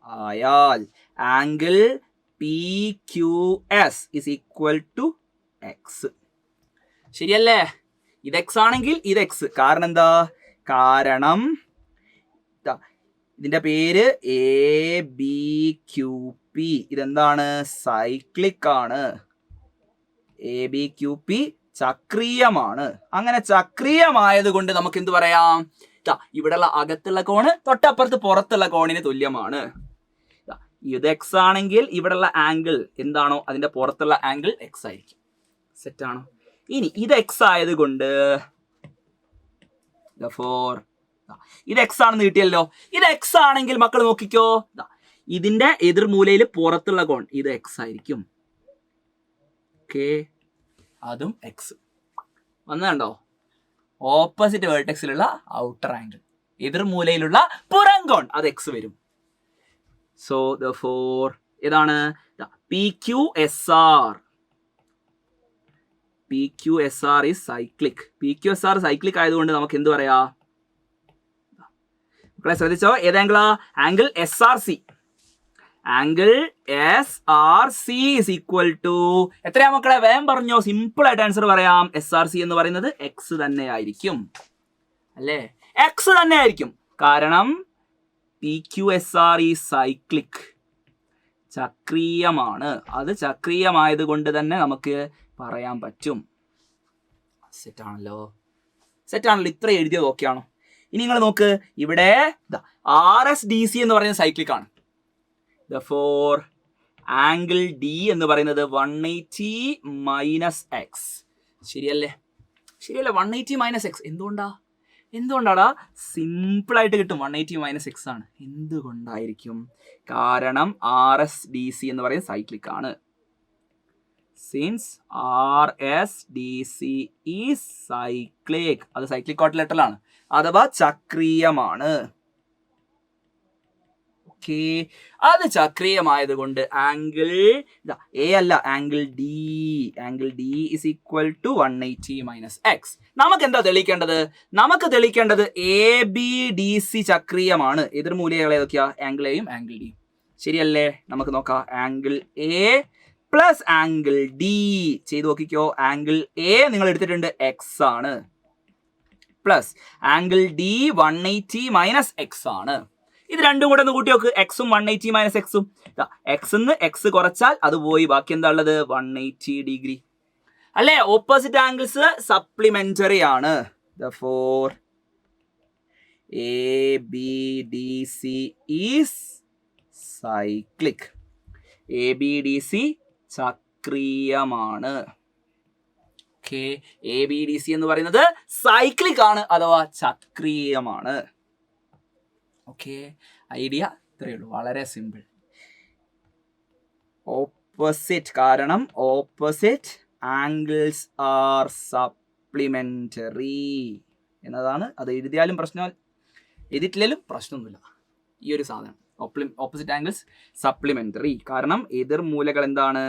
ആയാൽ angle PQS is equal to X. ശരിയല്ലേ? ഇത് X ആണെങ്കിൽ ഇത് X. കാരണം എന്താ? കാരണം ഇതിന്റെ പേര് ABQP. ഇതെന്താണ്? സൈക്ലിക് ആണ്. ABQP ചക്രീയമാണ്. അങ്ങനെ ചക്രീയമായത് കൊണ്ട് നമുക്ക് എന്ത് പറയാം? ഇവിടെയുള്ള അകത്തുള്ള കോണ് തൊട്ടപ്പുറത്ത് പുറത്തുള്ള കോണിന് തുല്യമാണ്. ഇത് X ആണെങ്കിൽ ഇവിടെയുള്ള ആംഗിൾ എന്താണോ അതിന്റെ പുറത്തുള്ള ആംഗിൾ X ആയിരിക്കും. സെറ്റ് ആണോ? ഇനി ഇത് X ആയത് കൊണ്ട് ഇത് X ആണെന്ന് കിട്ടിയല്ലോ. ഇത് X ആണെങ്കിൽ മക്കൾ നോക്കിക്കോ, ഇതിന്റെ എതിർമൂലയിൽ പുറത്തുള്ള കോൺ ഇത് X ആയിരിക്കും. ഓക്കെ, അതും X വന്നുണ്ടോ? ഓപ്പോസിറ്റ് വേർട്ടെക്സിലുള്ള ഔട്ടർ ആംഗിൾ, എതിർമൂലയിലുള്ള പുറം കോൺ അത് X വരും. സോ therefore ഏതാണ്? PQSR. PQSR is cyclic. PQSR cyclic ആയതുകൊണ്ട് നമുക്ക് എന്ത് പറയാ? മക്കളെ ശ്രദ്ധിച്ചോ, ഏത് ആംഗിളാ? Angle SRC. Angle SRC is equal to എത്രയാ മക്കളെ? വേഗം പറഞ്ഞോ, സിമ്പിൾ ആയിട്ട് ആൻസർ പറയാം. SRC എന്ന് പറയുന്നത് X തന്നെ ആയിരിക്കും, അല്ലേ? X തന്നെ ആയിരിക്കും. കാരണം PQSR is cyclic, ചക്രീയമാണ്. അത് ചക്രീയമായത് കൊണ്ട് തന്നെ നമുക്ക് പറയാൻ പറ്റും. സെറ്റാണല്ലോ, സെറ്റാണല്ലോ. ഇത്ര എഴുതിയത് ഓക്കെ ആണോ? ഇനി നിങ്ങൾ നോക്ക്, ഇവിടെ RSDC എന്ന് പറയുന്നത് സൈക്ലിക് ആണ്. therefore ആംഗിൾ D എന്ന് പറയുന്നത് 180 മൈനസ് X. ശരിയല്ലേ? ശരിയല്ലേ? 180 മൈനസ് X. എന്തുകൊണ്ടാടാ? സിമ്പിൾ ആയിട്ട് കിട്ടും. 180 മൈനസ് X ആണ്. എന്തുകൊണ്ടായിരിക്കും? കാരണം RSDC എന്ന് പറയുന്നത് സൈക്ലിക് ആണ്. സിൻസ് RSDC ഈസ് സൈക്ലിക്, അത് സൈക്ലിക് ഓട്ട് ലെറ്റർ ആണ്, അഥവാ ചക്രീയമാണ്. ഓക്കെ, അത് ചക്രീയമായത് കൊണ്ട് ആംഗിൾ A അല്ല, angle D is equal to 180 minus X. നമുക്ക് എന്താ തെളിയിക്കേണ്ടത്? നമുക്ക് തെളിയിക്കേണ്ടത് ABDC ചക്രീയമാണ്. എതിർമൂലകൾ ഏതൊക്കെയാ? ആംഗിൾ Aയും ആംഗിൾ Dയും. ശരിയല്ലേ? നമുക്ക് നോക്കാം. Angle A plus angle D ചെയ്ത് നോക്കിക്കോ. ആംഗിൾ A നിങ്ങൾ എടുത്തിട്ടുണ്ട് X ആണ്, plus angle D 180 minus X ആണ്. ഇത് രണ്ടും കൂടെ ഒന്ന് കൂട്ടി നോക്ക്. എക്സും 180 മൈനസ് എക്സും. എക്സ്ന്ന് എക്സ് കുറച്ചാൽ അത് പോയി, ബാക്കി എന്താ ഉള്ളത്? 180 ഡിഗ്രി അല്ലേ? ഓപ്പോസിറ്റ് ആംഗിൾസ് സപ്ലിമെന്ററി ആണ്. therefore ABDC is cyclic. ABDC ചക്രീയമാണ്. ഓക്കെ, ABDC എന്ന് പറയുന്നത് സൈക്ലിക് ആണ്, അഥവാ ചക്രീയമാണ്. ഓക്കെ, ഐഡിയ ഇത്രയേ ഉള്ളൂ, വളരെ സിമ്പിൾ. ഓപ്പോസിറ്റ്, കാരണം ഓപ്പോസിറ്റ് ആംഗിൾസ് ആർ സപ്ലിമെന്ററി എന്നതാണ്. അത് എഴുതിയാലും പ്രശ്നം, എഴുതിയിട്ടില്ലെങ്കിലും പ്രശ്നമൊന്നുമില്ല. ഈ ഒരു സാധനം ഓപ്പോസിറ്റ് ആംഗിൾസ് സപ്ലിമെന്ററി, കാരണം എതിർ മൂലകൾ എന്താണ്?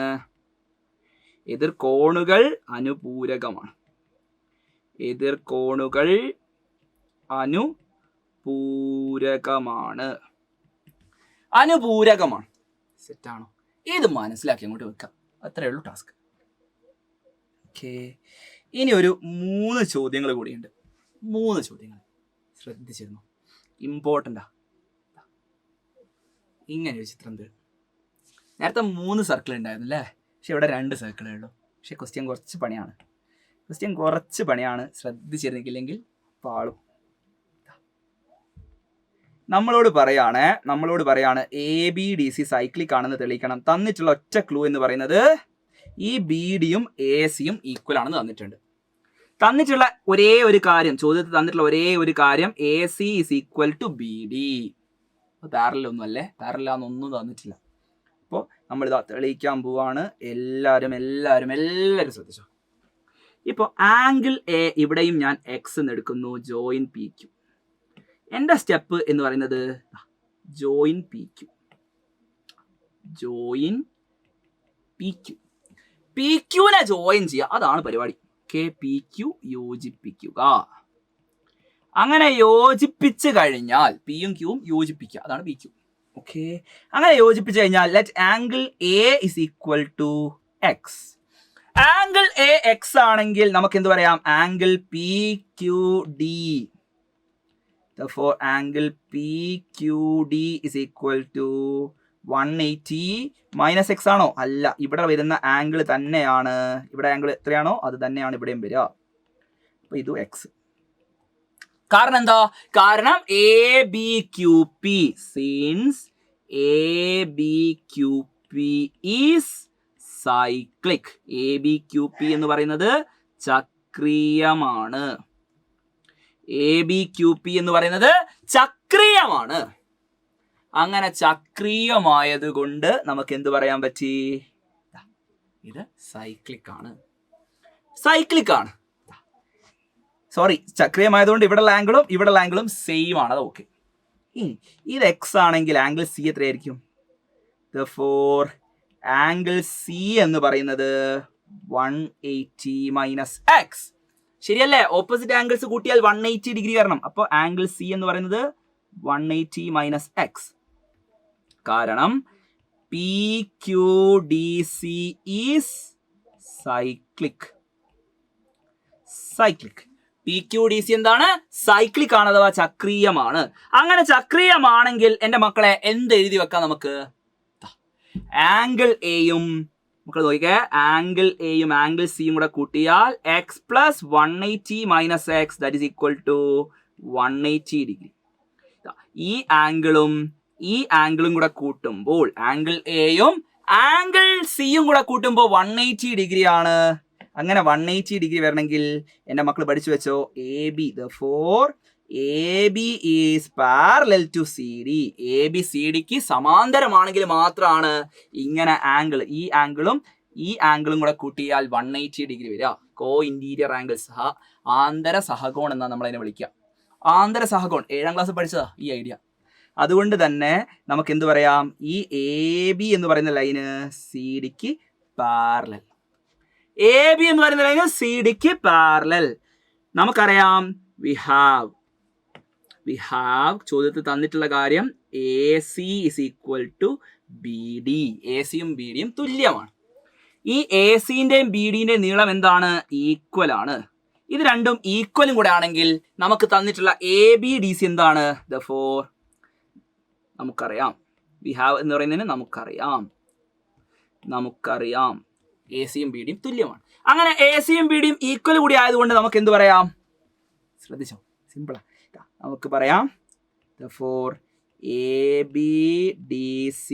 എതിർ കോണുകൾ അനുപൂരകമാണ്. എതിർ കോണുകൾ അനുപൂരകമാണ്. അനുപൂരകമാണ്. സെറ്റാണോ? ഇത് മനസ്സിലാക്കി അങ്ങോട്ട് വെക്കാം. അത്രയേ ഉള്ളൂ ടാസ്ക്. ഓക്കെ, ഇനി ഒരു 3 ചോദ്യങ്ങൾ കൂടിയുണ്ട്. 3 ചോദ്യങ്ങൾ ശ്രദ്ധിച്ചിരുന്നു, ഇമ്പോർട്ടൻ്റാ. ഇങ്ങനെ ഒരു ചിത്രം തരും. നേരത്തെ 3 സർക്കിൾ ഉണ്ടായിരുന്നു അല്ലേ? പക്ഷെ ഇവിടെ 2 സർക്കിളേ ഉള്ളൂ. പക്ഷെ ക്വസ്റ്റ്യൻ കുറച്ച് പണിയാണ്. ശ്രദ്ധിച്ചിരുന്നില്ലെങ്കിൽ പാളും. നമ്മളോട് പറയാണ് ABDC സൈക്ലിക് ആണെന്ന് തെളിയിക്കണം. തന്നിട്ടുള്ള ഒറ്റ ക്ലൂ എന്ന് പറയുന്നത് ഈ BDയും ACയും ഈക്വൽ ആണെന്ന് തന്നിട്ടുണ്ട്. തന്നിട്ടുള്ള ഒരേ ഒരു കാര്യം, ചോദ്യത്തിൽ തന്നിട്ടുള്ള ഒരേ ഒരു കാര്യം, AC is equal to BD. പാരലൊന്നും അല്ലേ, പാരലാന്നൊന്നും തന്നിട്ടില്ല. അപ്പോൾ നമ്മളിതാ തെളിയിക്കാൻ പോവാണ്. എല്ലാവരും ശ്രദ്ധിച്ചോ. ഇപ്പോൾ ആംഗിൾ A ഇവിടെയും ഞാൻ X എന്ന് എടുക്കുന്നു. Join PQ. എൻ്റെ സ്റ്റെപ്പ് എന്ന് പറയുന്നത് ജോയിൻ PQ. PQനെ ജോയിൻ ചെയ്യുക, അതാണ് പരിപാടി. PQ യോജിപ്പിക്കുക. അങ്ങനെ യോജിപ്പിച്ച് കഴിഞ്ഞാൽ പിയും ക്യൂവും യോജിപ്പിക്കുക, അതാണ് PQ. ഓക്കെ, അങ്ങനെ യോജിപ്പിച്ച് കഴിഞ്ഞാൽ let angle A is equal to X. Angle A X ആണെങ്കിൽ നമുക്ക് എന്ത് പറയാം? Angle PQD. Therefore, angle PQD is equal to 180 minus X ആണോ? അല്ല, ഇവിടെ വരുന്ന ആംഗിൾ തന്നെയാണ്. ഇവിടെ ആംഗിൾ എത്രയാണോ അത് തന്നെയാണ് ഇവിടെയും വരിക. അപ്പൊ ഇത് X. കാരണം എന്താ? കാരണം ABQP, since ABQP is cyclic. ABQP എന്ന് പറയുന്നത് ചക്രീയമാണ്. ABQP എന്ന് പറയുന്നത് ചക്രീയമാണ്. അങ്ങനെ ചക്രീയമായത് കൊണ്ട് നമുക്ക് എന്ത് പറയാൻ പറ്റി? ഇത് സൈക്ലിക് ആണ്. സോറി, ചക്രീയമായതുകൊണ്ട് ഇവിടെയുള്ള ആംഗിളും സെയിം ആണ്. അത് ഓക്കെ. ഇത് X ആണെങ്കിൽ ആംഗിൾ C എത്രയായിരിക്കും? Therefore, ആംഗിൾ C എന്ന് പറയുന്നത് 180 മൈനസ് X. ശരിയല്ലേ? ഓപ്പോസിറ്റ് ആംഗിൾസ് കൂട്ടിയാൽ 180 ഡിഗ്രി വരണം. അപ്പോൾ ആംഗിൾ C എന്ന് പറയുന്നത് 180 മൈനസ് X. കാരണം PQDC ഈസ് സൈക്ലിക്. PQDC എന്താണ്? സൈക്ലിക് ആണ്, അഥവാ ചക്രീയമാണ്. അങ്ങനെ ചക്രീയമാണെങ്കിൽ എൻ്റെ മക്കളെ എന്ത് എഴുതി വെക്കാം നമുക്ക്? ആംഗിൾ Aയും നമുക്ക് നോക്കിക്കേ, ആംഗിൾ Aയും ആംഗിൾ Cയും കൂടെ കൂട്ടിയാൽ X plus 180 minus X that is equal to 180 degree. ഈ ആംഗിളും കൂടെ കൂട്ടുമ്പോൾ, ആംഗിൾ Aയും ആംഗിൾ Cയും കൂടെ കൂട്ടുമ്പോൾ 180 ഡിഗ്രി ആണ്. അങ്ങനെ 180 ഡിഗ്രി വരണമെങ്കിൽ എൻ്റെ മക്കൾ പഠിച്ചു വെച്ചോ, AB. Therefore, AB is parallel to CD. AB CDക്ക് സമാന്തരമാണെങ്കിൽ മാത്രമാണ് ഇങ്ങനെ ഈ ആംഗിളും കൂടെ കൂട്ടിയാൽ 180 ഡിഗ്രി വരിക. കോ ഇന്റീരിയർ ആംഗിൾ, ആന്തര സഹകോൺ എന്നാണ് നമ്മൾ അതിനെ വിളിക്കുക. ആന്തര സഹകോൺ 7ാം ക്ലാസ് പഠിച്ചതാ ഈ ഐഡിയ. അതുകൊണ്ട് തന്നെ നമുക്ക് എന്ത് പറയാം? ഈ AB എന്ന് പറയുന്ന ലൈന് CDക്ക് പാരലൽ. AB എന്ന് പറയുന്ന ലൈന് CDക്ക് പാരലൽ. നമുക്കറിയാം we have ചോദ്യത്തിൽ തന്നിട്ടുള്ള കാര്യം AC is equal to BD. ACയും BDയും തുല്യമാണ്. ഈ ACന്റെയും BDന്റെയും നീളം എന്താണ്? ഈക്വൽ ആണ്. ഇത് രണ്ടും ഈക്വലും കൂടെ ആണെങ്കിൽ നമുക്ക് തന്നിട്ടുള്ള ABDC എന്താണ്? Therefore, നമുക്കറിയാം we have എന്ന് പറയുന്നതിന് നമുക്കറിയാം ACയും BDയും തുല്യമാണ്. അങ്ങനെ ACയും BDയും ഈക്വൽ കൂടി ആയതുകൊണ്ട് നമുക്ക് എന്ത് പറയാം? ശ്രദ്ധിച്ചോ, സിമ്പിളാ. നമുക്ക് പറയാം therefore ABDC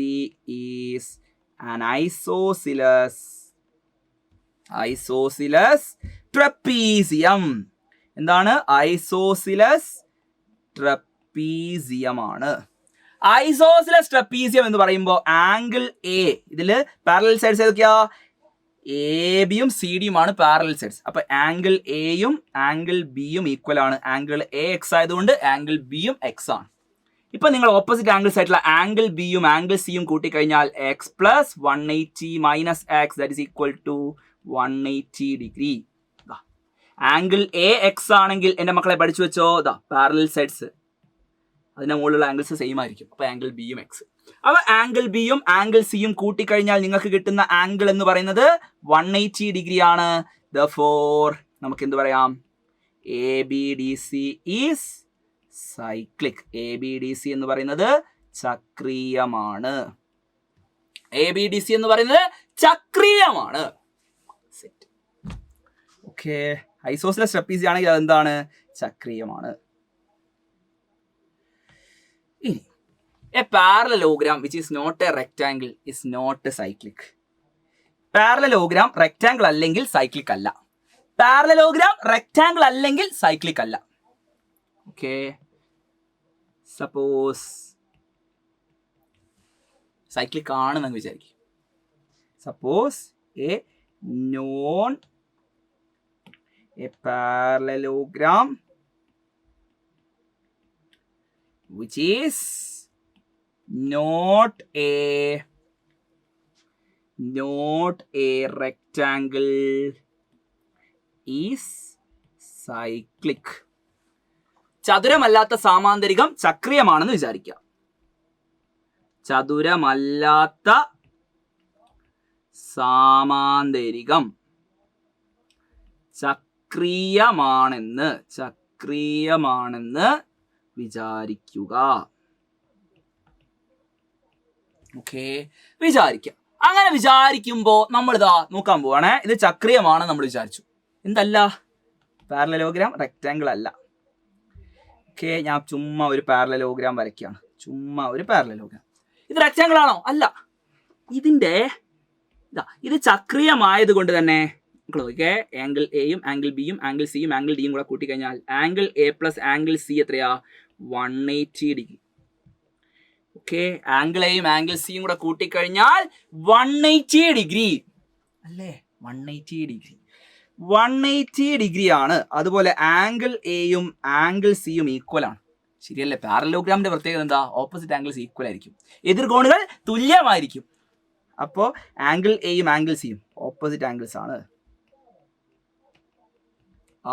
is an isosceles trapezium. എന്താണ്? ഐസോസിലസ് ട്രപ്പീസിയം ആണ്. ഐസോസിലസ് ട്രപ്പീസിയം എന്ന് പറയുമ്പോൾ ആംഗിൾ A, ഇതിൽ പാരലൽ സൈഡ്സ് ഏതൊക്കെയാ? ABയും CDയുമാണ് പാരലൽ സൈഡ്സ്. അപ്പൊ ആംഗിൾ Aയും ആംഗിൾ Bയും ഈക്വൽ ആണ്. ആംഗിൾ AX ആയതുകൊണ്ട് ആംഗിൾ Bയും X ആണ്. ഇപ്പൊ നിങ്ങൾ ഓപ്പോസിറ്റ് ആംഗിൾസ് ആയിട്ടുള്ള ആംഗിൾ Bയും ആംഗിൾ Cയും കൂട്ടിക്കഴിഞ്ഞാൽ X plus 180 minus X that is equal to 180 degree. Angle A x ആണെങ്കിൽ എൻ്റെ മക്കളെ പഠിച്ചു വെച്ചോ, ദാ പാരലൽ സൈഡ്സ് അതിൻ്റെ മുകളിലുള്ള ആംഗിൾസ് സെയിം ആയിരിക്കും. അപ്പോൾ ആംഗിൾ ബിയും എക്സ്. അപ്പോൾ ആംഗിൾ ബിയും ആംഗിൾ സിയും കൂട്ടിക്കഴിഞ്ഞാൽ നിങ്ങൾക്ക് കിട്ടുന്ന ആംഗിൾ എന്ന് പറയുന്നത് 180 ഡിഗ്രി ആണ്. Therefore നമുക്ക് എന്ത് പറയാം? ABDC is cyclic. ABDC എന്ന് പറയുന്നത് ചക്രീയമാണ്. ABDC എന്ന് പറയുന്നത് ചക്രീയമാണ്. ഓക്കെ, ഐസോസിലസ് ട്രപ്പീസി ആണെങ്കിൽ അതെന്താണ്? ചക്രീയമാണ്. ഇനി a parallelogram which is not a rectangle is not cyclic. Parallelogram rectangle അല്ലെങ്കിൽ സൈക്ലിക് അല്ല. പാരലലോഗ്രാം റെക്ടാംഗിൾ അല്ലെങ്കിൽ സൈക്ലിക് അല്ല. ഓക്കെ, സപ്പോസ് സൈക്ലിക് ആണെന്ന് വിചാരിക്കും. Suppose a parallelogram which is not a rectangle is cyclic. ചതുരമല്ലാത്ത സാമാന്തരികം ചക്രീയമാണെന്ന് വിചാരിക്കുക. ചതുരമല്ലാത്ത സാമാന്തരികം ചക്രീയമാണെന്ന് വിചാരിക്കുക. ഓക്കെ, വിചാരിക്കുക. അങ്ങനെ വിചാരിക്കുമ്പോ നമ്മൾ ഇതാ നോക്കാൻ പോവാണ്. ഇത് ചക്രീയമാണ് നമ്മൾ വിചാരിച്ചു. എന്തല്ല? പാരലലോഗ്രാം റെക്ടാംഗിൾ അല്ല. ഓക്കെ, ഞാൻ ചുമ്മാ ഒരു പാരലലോഗ്രാം വരയ്ക്കുകയാണ്. ചുമ്മാ ഒരു പാരലലോഗ്രാം. ഇത് റെക്ടാംഗിൾ ആണോ? അല്ല. ഇതിന്റെ ഇത് ചക്രീയമായത് കൊണ്ട് തന്നെ ഓക്കെ, ആംഗിൾ എയും ആംഗിൾ ബിയും ആംഗിൾ സിയും ആംഗിൾ ഡിയും കൂടെ കൂട്ടിക്കഴിഞ്ഞാൽ angle A plus angle C എത്രയാ? 180 ഡിഗ്രി. ഓക്കെ, ആംഗിൾ എയും ആംഗിൾ സിയും കൂടെ കൂട്ടിക്കഴിഞ്ഞാൽ 180 ഡിഗ്രി അല്ലേ? 180 ഡിഗ്രി. 180 ഡിഗ്രി ആണ്. അതുപോലെ ആംഗിൾ എയും ആംഗിൾ സിയും ഈക്വൽ ആണ്. ശരിയല്ലേ? പാരലലോഗ്രാമിന്റെ പ്രത്യേകത എന്താ? ഓപ്പോസിറ്റ് ആംഗിൾസ് ഈക്വൽ ആയിരിക്കും. എതിർകോണുകൾ തുല്യമായിരിക്കും. അപ്പോൾ ആംഗിൾ എയും ആംഗിൾ സിയും ഓപ്പോസിറ്റ് ആംഗിൾസ് ആണ്.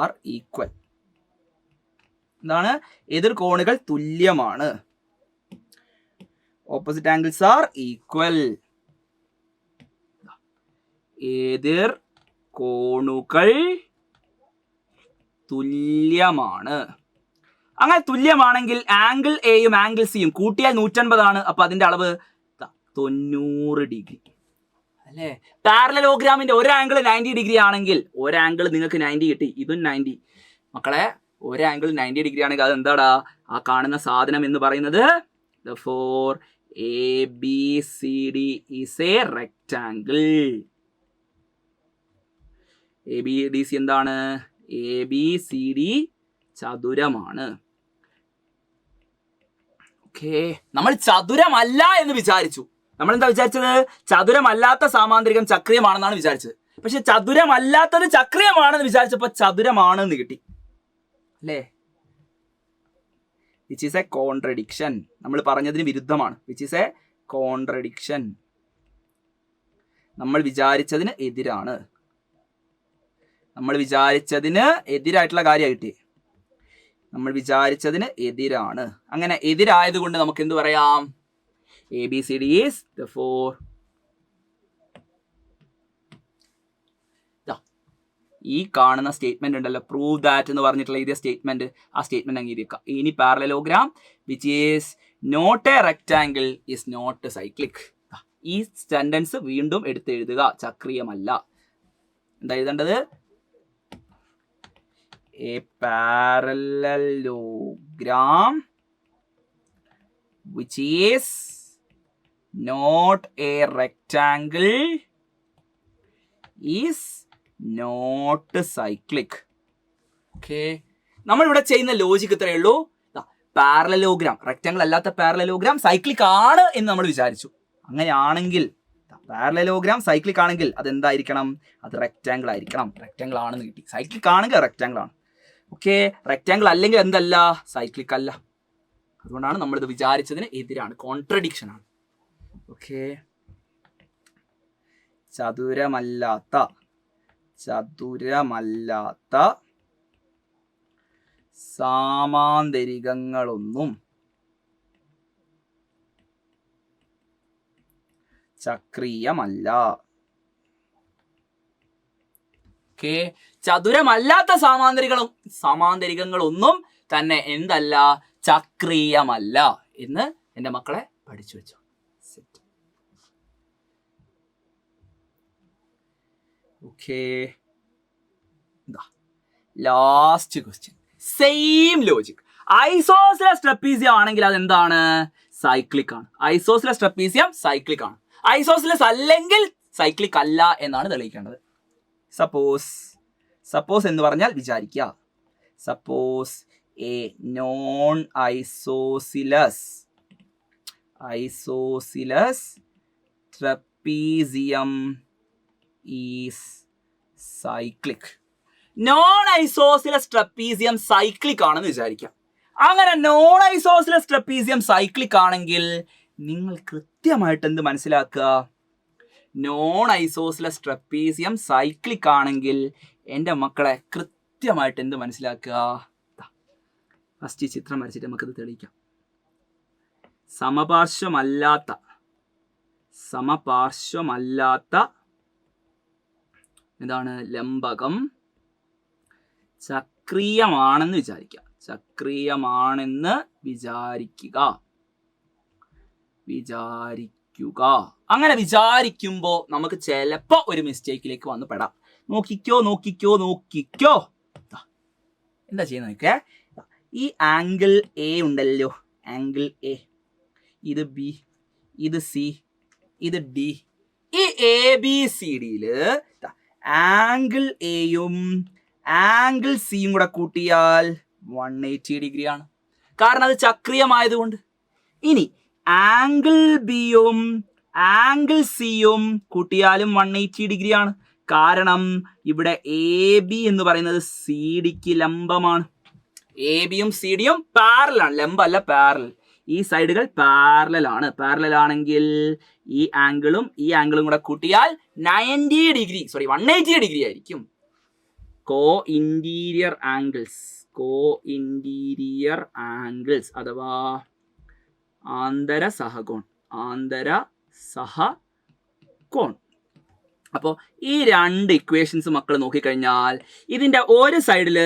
Are equal. എന്താണ്? എതിർകോണുകൾ തുല്യമാണ്. Opposite angles are equal. എതിർ കോണുകൾ തുല്യമാണ്. അങ്ങനെ തുല്യമാണെങ്കിൽ ആംഗിൾ എയും ആംഗിൾ സിയും കൂട്ടിയാൽ 180 ആണ്. അപ്പൊ അതിന്റെ അളവ് 90 ഡിഗ്രി അല്ലേ? പാരലലോഗ്രാമിന്റെ ഒരു ആംഗിൾ 90 ഡിഗ്രി ആണെങ്കിൽ ഒരു ആംഗിൾ നിങ്ങൾക്ക് 90 കിട്ടി. ഇതും 90. മക്കളെ, ഒരു ആംഗിൾ 90 ഡിഗ്രി ആണെങ്കിൽ അത് എന്താടാ? ആ കാണുന്ന സാധനം എന്ന് പറയുന്നത് therefore ABCD is a rectangle. ABDC എന്താണ്? ABCD ചതുരമാണ്. ഓക്കെ, നമ്മൾ ചതുരമല്ല എന്ന് വിചാരിച്ചു. നമ്മൾ എന്താ വിചാരിച്ചത്? ചതുരമല്ലാത്ത സാമാന്തരികം ചക്രീയമാണെന്നാണ് വിചാരിച്ചത്. പക്ഷെ ചതുരമല്ലാത്തത് ചക്രീയമാണെന്ന് വിചാരിച്ചപ്പോൾ ചതുരമാണെന്ന് കിട്ടി അല്ലേ? Which is A contradiction. നമ്മൾ പറഞ്ഞതിന് വിരുദ്ധമാണ്. Which is A contradiction. നമ്മൾ വിചാരിച്ചതിന് എതിരാണ്. നമ്മൾ വിചാരിച്ചതിന് എതിരായിട്ടുള്ള കാര്യം കിട്ടി. നമ്മൾ വിചാരിച്ചതിന് എതിരാണ്. അങ്ങനെ എതിരായത് കൊണ്ട് നമുക്ക് എന്ത് പറയാം? ABCD is therefore ഈ കാണുന്ന സ്റ്റേറ്റ്മെന്റ് ഉണ്ടല്ലോ, പ്രൂവ് ദാറ്റ് എന്ന് പറഞ്ഞിട്ടുള്ള ഇതേ സ്റ്റേറ്റ്മെന്റ്, ആ സ്റ്റേറ്റ്മെന്റ് അങ്ങ് എഴുതിയേക്കാം. ഇനി parallelogram which is not a rectangle is not cyclic. ഈ സെന്റൻസ് വീണ്ടും എടുത്ത് എഴുതുക. ചക്രീയമല്ല. എന്താ എഴുതേണ്ടത്? A parallelogram which is not a rectangle is not cyclic. Okay, നമ്മൾ ഇവിടെ ചെയ്യുന്ന ലോജിക്ക് ഇത്രയേ ഉള്ളൂ. പാരലലോഗ്രാം റെക്ടാംഗിൾ അല്ലാത്ത പാരലലോഗ്രാം സൈക്ലിക് ആണ് എന്ന് നമ്മൾ വിചാരിച്ചു. അങ്ങനെയാണെങ്കിൽ പാരലലോഗ്രാം സൈക്ലിക് ആണെങ്കിൽ അതെന്തായിരിക്കണം? അത് റെക്ടാംഗിൾ ആയിരിക്കണം. റെക്ടാംഗിൾ ആണെന്ന് കിട്ടി. സൈക്ലിക് ആണെങ്കിൽ റെക്ടാംഗിൾ ആണ്. ഓക്കെ, റെക്ടാംഗിൾ അല്ലെങ്കിൽ എന്തല്ല? സൈക്ലിക് അല്ല. അതുകൊണ്ടാണ് നമ്മളിത് വിചാരിച്ചതിന് എതിരാണ്. കോൺട്രഡിക്ഷൻ ആണ്. ഓക്കെ, ചതുരമല്ലാത്ത സാമാന്തരികങ്ങളൊന്നും ചക്രീയമല്ല. ഓക്കെ, ചതുരമല്ലാത്ത സാമാന്തരികങ്ങളൊന്നും തന്നെ എന്തല്ല, ചക്രീയമല്ല എന്ന് എൻ്റെ മക്കളെ പഠിച്ചു വെച്ചു. Okay, last question, same logic. Isosceles trapezium ആണെങ്കിൽ അതെന്താണ്, സൈക്ലിക് ആണ്. ഐസോസിലസ് ട്രപ്പീസിയം സൈക്ലിക് ആണ്. ഐസോസിലസ് അല്ലെങ്കിൽ സൈക്ലിക് അല്ല എന്നാണ് തെളിയിക്കേണ്ടത്. സപ്പോസ് എന്ന് പറഞ്ഞാൽ വിചാരിക്കുക, suppose A non isosceles trapezium is cyclic. Non isosceles trapezium cyclic ആണെന്ന് വിചാരിക്കാം. അങ്ങനെ നോൺ ഐസോസിലസ് ട്രപ്പീസിയം സൈക്ലിക് ആണെങ്കിൽ നിങ്ങൾ കൃത്യമായിട്ട് എന്ത് മനസ്സിലാക്കുക, നോൺ ഐസോസിലസ് ട്രപ്പീസിയം സൈക്ലിക് ആണെങ്കിൽ എൻ്റെ മക്കളെ കൃത്യമായിട്ട് എന്ത് മനസ്സിലാക്കുക. ഫസ്റ്റ് ചിത്രം വരച്ചിട്ട് നമുക്കത് തെളിയിക്കാം. സമപാർശ്വമല്ലാത്ത എന്താണ്, ലംബകം ചക്രീയമാണെന്ന് വിചാരിക്കുക. അങ്ങനെ വിചാരിക്കുമ്പോൾ നമുക്ക് ചിലപ്പോൾ ഒരു മിസ്റ്റേക്കിലേക്ക് വന്ന് പെടാം. നോക്കിക്കോ. എന്താ ചെയ്യുന്നത് നോക്കേ, ഈ ആംഗിൾ എ ഉണ്ടല്ലോ, ആംഗിൾ എ, ഇത് ബി, ഇത് സി, ഇത് ഡി. ഈ എ ബി സി ഡിയില് ആംഗിൾ എയും ആംഗിൾ സിയും കൂടെ കൂട്ടിയാൽ 180 ഡിഗ്രി ആണ്, കാരണം അത് ചക്രീയമായതുകൊണ്ട്. ഇനി ആംഗിൾ ബിയും ആംഗിൾ സിയും കൂട്ടിയാലും 180 ഡിഗ്രി ആണ്, കാരണം ഇവിടെ എ ബി എന്ന് പറയുന്നത് സി ഡിക്ക് ലംബമാണ്. എ ബിയും സി ഡിയും പാരലാണ്, ലംബമല്ല പാരലൽ. ഈ സൈഡുകൾ പാരലൽ ആണ്. പാരലൽ ആണെങ്കിൽ ഈ ആംഗിളും കൂടെ കൂട്ടിയാൽ 180 ഡിഗ്രി ആയിരിക്കും. കോ ഇന്റീരിയർ ആംഗിൾസ് അഥവാ ആന്തര സഹകോൺ. അപ്പോൾ ഈ രണ്ട് ഇക്വേഷൻസ് മക്കൾ നോക്കിക്കഴിഞ്ഞാൽ ഇതിന്റെ ഒരു സൈഡിൽ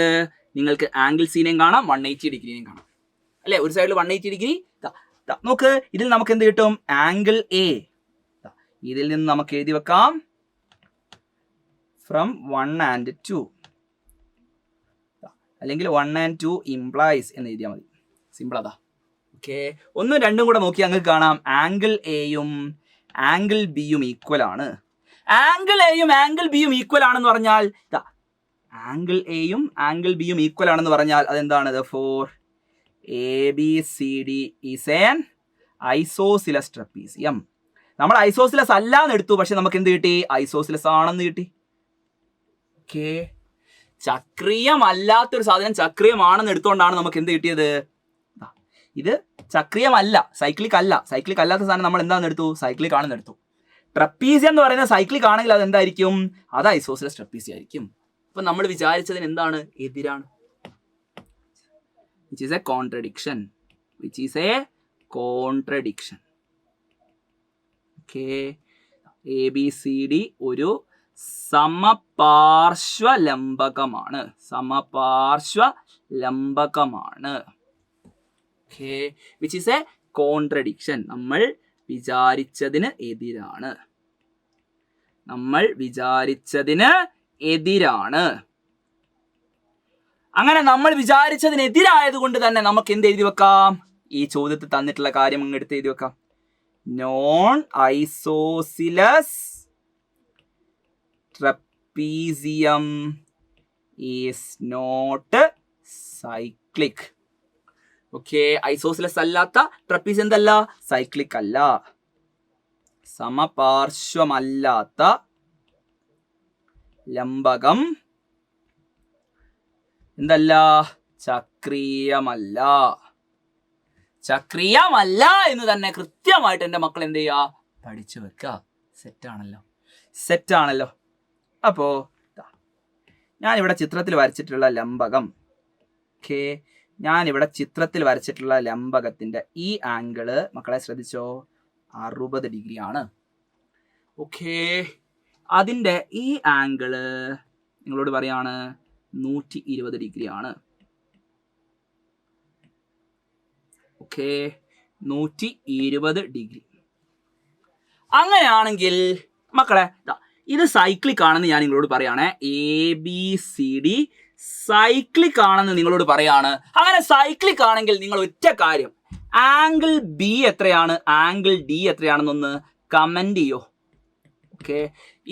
നിങ്ങൾക്ക് ആംഗിൾ സീനെയും കാണാം, 180 ഡിഗ്രിനെയും കാണാം, അല്ലെ? ഒരു സൈഡിൽ 180 ഡിഗ്രി. നോക്ക്, ഇതിൽ നമുക്ക് എന്ത് കിട്ടും, ആംഗിൾ എ. ഇതിൽ നിന്ന് നമുക്ക് എഴുതി വെക്കാം ഫ്രം 1 and 2, അല്ലെങ്കിൽ 1 and 2 ഇംപ്ലൈസ് എന്ന് എഴുതിയാൽ മതി. സിമ്പിൾ അതാ. ഓക്കെ, 1ഉം 2ഉം കൂടെ നോക്കി അങ്ങ് കാണാം, ആംഗിൾ എയും ആംഗിൾ ബിയും ഈക്വൽ ആണ്. ആംഗിൾ എയും ആംഗിൾ ബിയും ഈക്വൽ ആണെന്ന് പറഞ്ഞാൽ ആംഗിൾ എയും ആംഗിൾ ബിയും ഈക്വൽ ആണെന്ന് പറഞ്ഞാൽ അതെന്താണ്, for ABCD is an isosceles trapezium. നമ്മൾ ഐസോസിലസ് അല്ല എന്ന് എടുത്തു, പക്ഷെ നമുക്ക് എന്ത് കിട്ടി, ഐസോസിലസ് ആണെന്ന് കിട്ടി. ഓക്കെ, ചക്രീയമല്ലാത്തൊരു സാധനം ചക്രീയമാണെന്ന് എടുത്തുകൊണ്ടാണ് നമുക്ക് എന്ത് കിട്ടിയത്. ഇത് ചക്രീയമല്ല, സൈക്ലിക് അല്ലാത്ത സാധനം നമ്മൾ എന്താണെന്ന് എടുത്തു, സൈക്ലിക് ആണെന്ന് എടുത്തു. ട്രപ്പീസിയം എന്ന് പറയുന്നത് സൈക്ലിക് ആണെങ്കിൽ അത് എന്തായിരിക്കും, അത് ഐസോസിലസ് ട്രപ്പീസിയം ആയിരിക്കും. അപ്പൊ നമ്മൾ വിചാരിച്ചതിന് എന്താണ്, എതിരാണ്. which is a contradiction. Okay, ABCD ഒരു സമപാർശ്വലംബകമാണ്. Okay, which is a contradiction. നമ്മൾ വിചാരിച്ചതിന് എതിരാണ്. അങ്ങനെ നമ്മൾ വിചാരിച്ചതിനെതിരായത് കൊണ്ട് തന്നെ നമുക്ക് എന്ത് എഴുതി വെക്കാം, ഈ ചോദ്യത്തിൽ തന്നിട്ടുള്ള കാര്യം അങ്ങ് എടുത്ത് എഴുതി വെക്കാം. Non isosceles trapezium is not cyclic. Okay, isosceles അല്ലാത്ത ട്രപ്പീസിയം എന്തല്ല, സൈക്ലിക് അല്ല. സമപാർശ്വമല്ലാത്ത ലംബകം എന്തല്ല, ചക്രീയമല്ല എന്ന് തന്നെ കൃത്യമായിട്ട് എൻ്റെ മക്കൾ എന്ത് ചെയ്യുക, പഠിച്ചു വെക്കുക. സെറ്റാണല്ലോ. അപ്പോ ഞാനിവിടെ ചിത്രത്തിൽ വരച്ചിട്ടുള്ള ലംബകം ഓക്കെ, ഞാനിവിടെ ചിത്രത്തിൽ വരച്ചിട്ടുള്ള ലംബകത്തിൻ്റെ ഈ ആംഗിള് മക്കളെ ശ്രദ്ധിച്ചോ 60 ഡിഗ്രി ആണ്. ഓക്കെ, അതിൻ്റെ ഈ ആംഗിള് നിങ്ങളോട് പറയാണ് 120 ഡിഗ്രി ആണ്. Okay, 120 degree. അങ്ങനെയാണെങ്കിൽ മക്കളെ ഇത് സൈക്ലിക് ആണെന്ന് ഞാൻ നിങ്ങളോട് പറയാണ്. ABCD സൈക്ലിക് ആണെന്ന് നിങ്ങളോട് പറയാണ്. അങ്ങനെ സൈക്ലിക് ആണെങ്കിൽ നിങ്ങൾ ഒറ്റ കാര്യം, ആംഗിൾ B എത്രയാണ്, ആംഗിൾ D എത്രയാണെന്നൊന്ന് കമൻറ്റ് ചെയ്യോ. ഓക്കെ,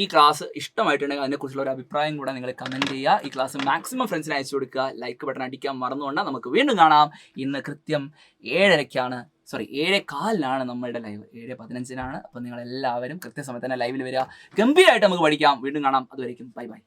ഈ ക്ലാസ് ഇഷ്ടമായിട്ടുണ്ടെങ്കിൽ അതിനെക്കുറിച്ചുള്ള ഒരു അഭിപ്രായം കൂടെ നിങ്ങൾ കമൻറ്റ് ചെയ്യുക. ഈ ക്ലാസ് മാക്സിമം ഫ്രണ്ട്സിന് അയച്ചു കൊടുക്കുക. ലൈക്ക് ബട്ടൺ അടിക്കാൻ മറന്നുകൊണ്ട് നമുക്ക് വീണ്ടും കാണാം. ഇന്ന് കൃത്യം 7:15 നമ്മളുടെ ലൈവ്, 7:15. അപ്പോൾ നിങ്ങളെല്ലാവരും കൃത്യസമയത്ത് തന്നെ ലൈവിൽ വരിക. ഗംഭീരമായിട്ട് നമുക്ക് പഠിക്കാം. വീണ്ടും കാണാം. അതുവരേക്കും ബൈ ബൈ.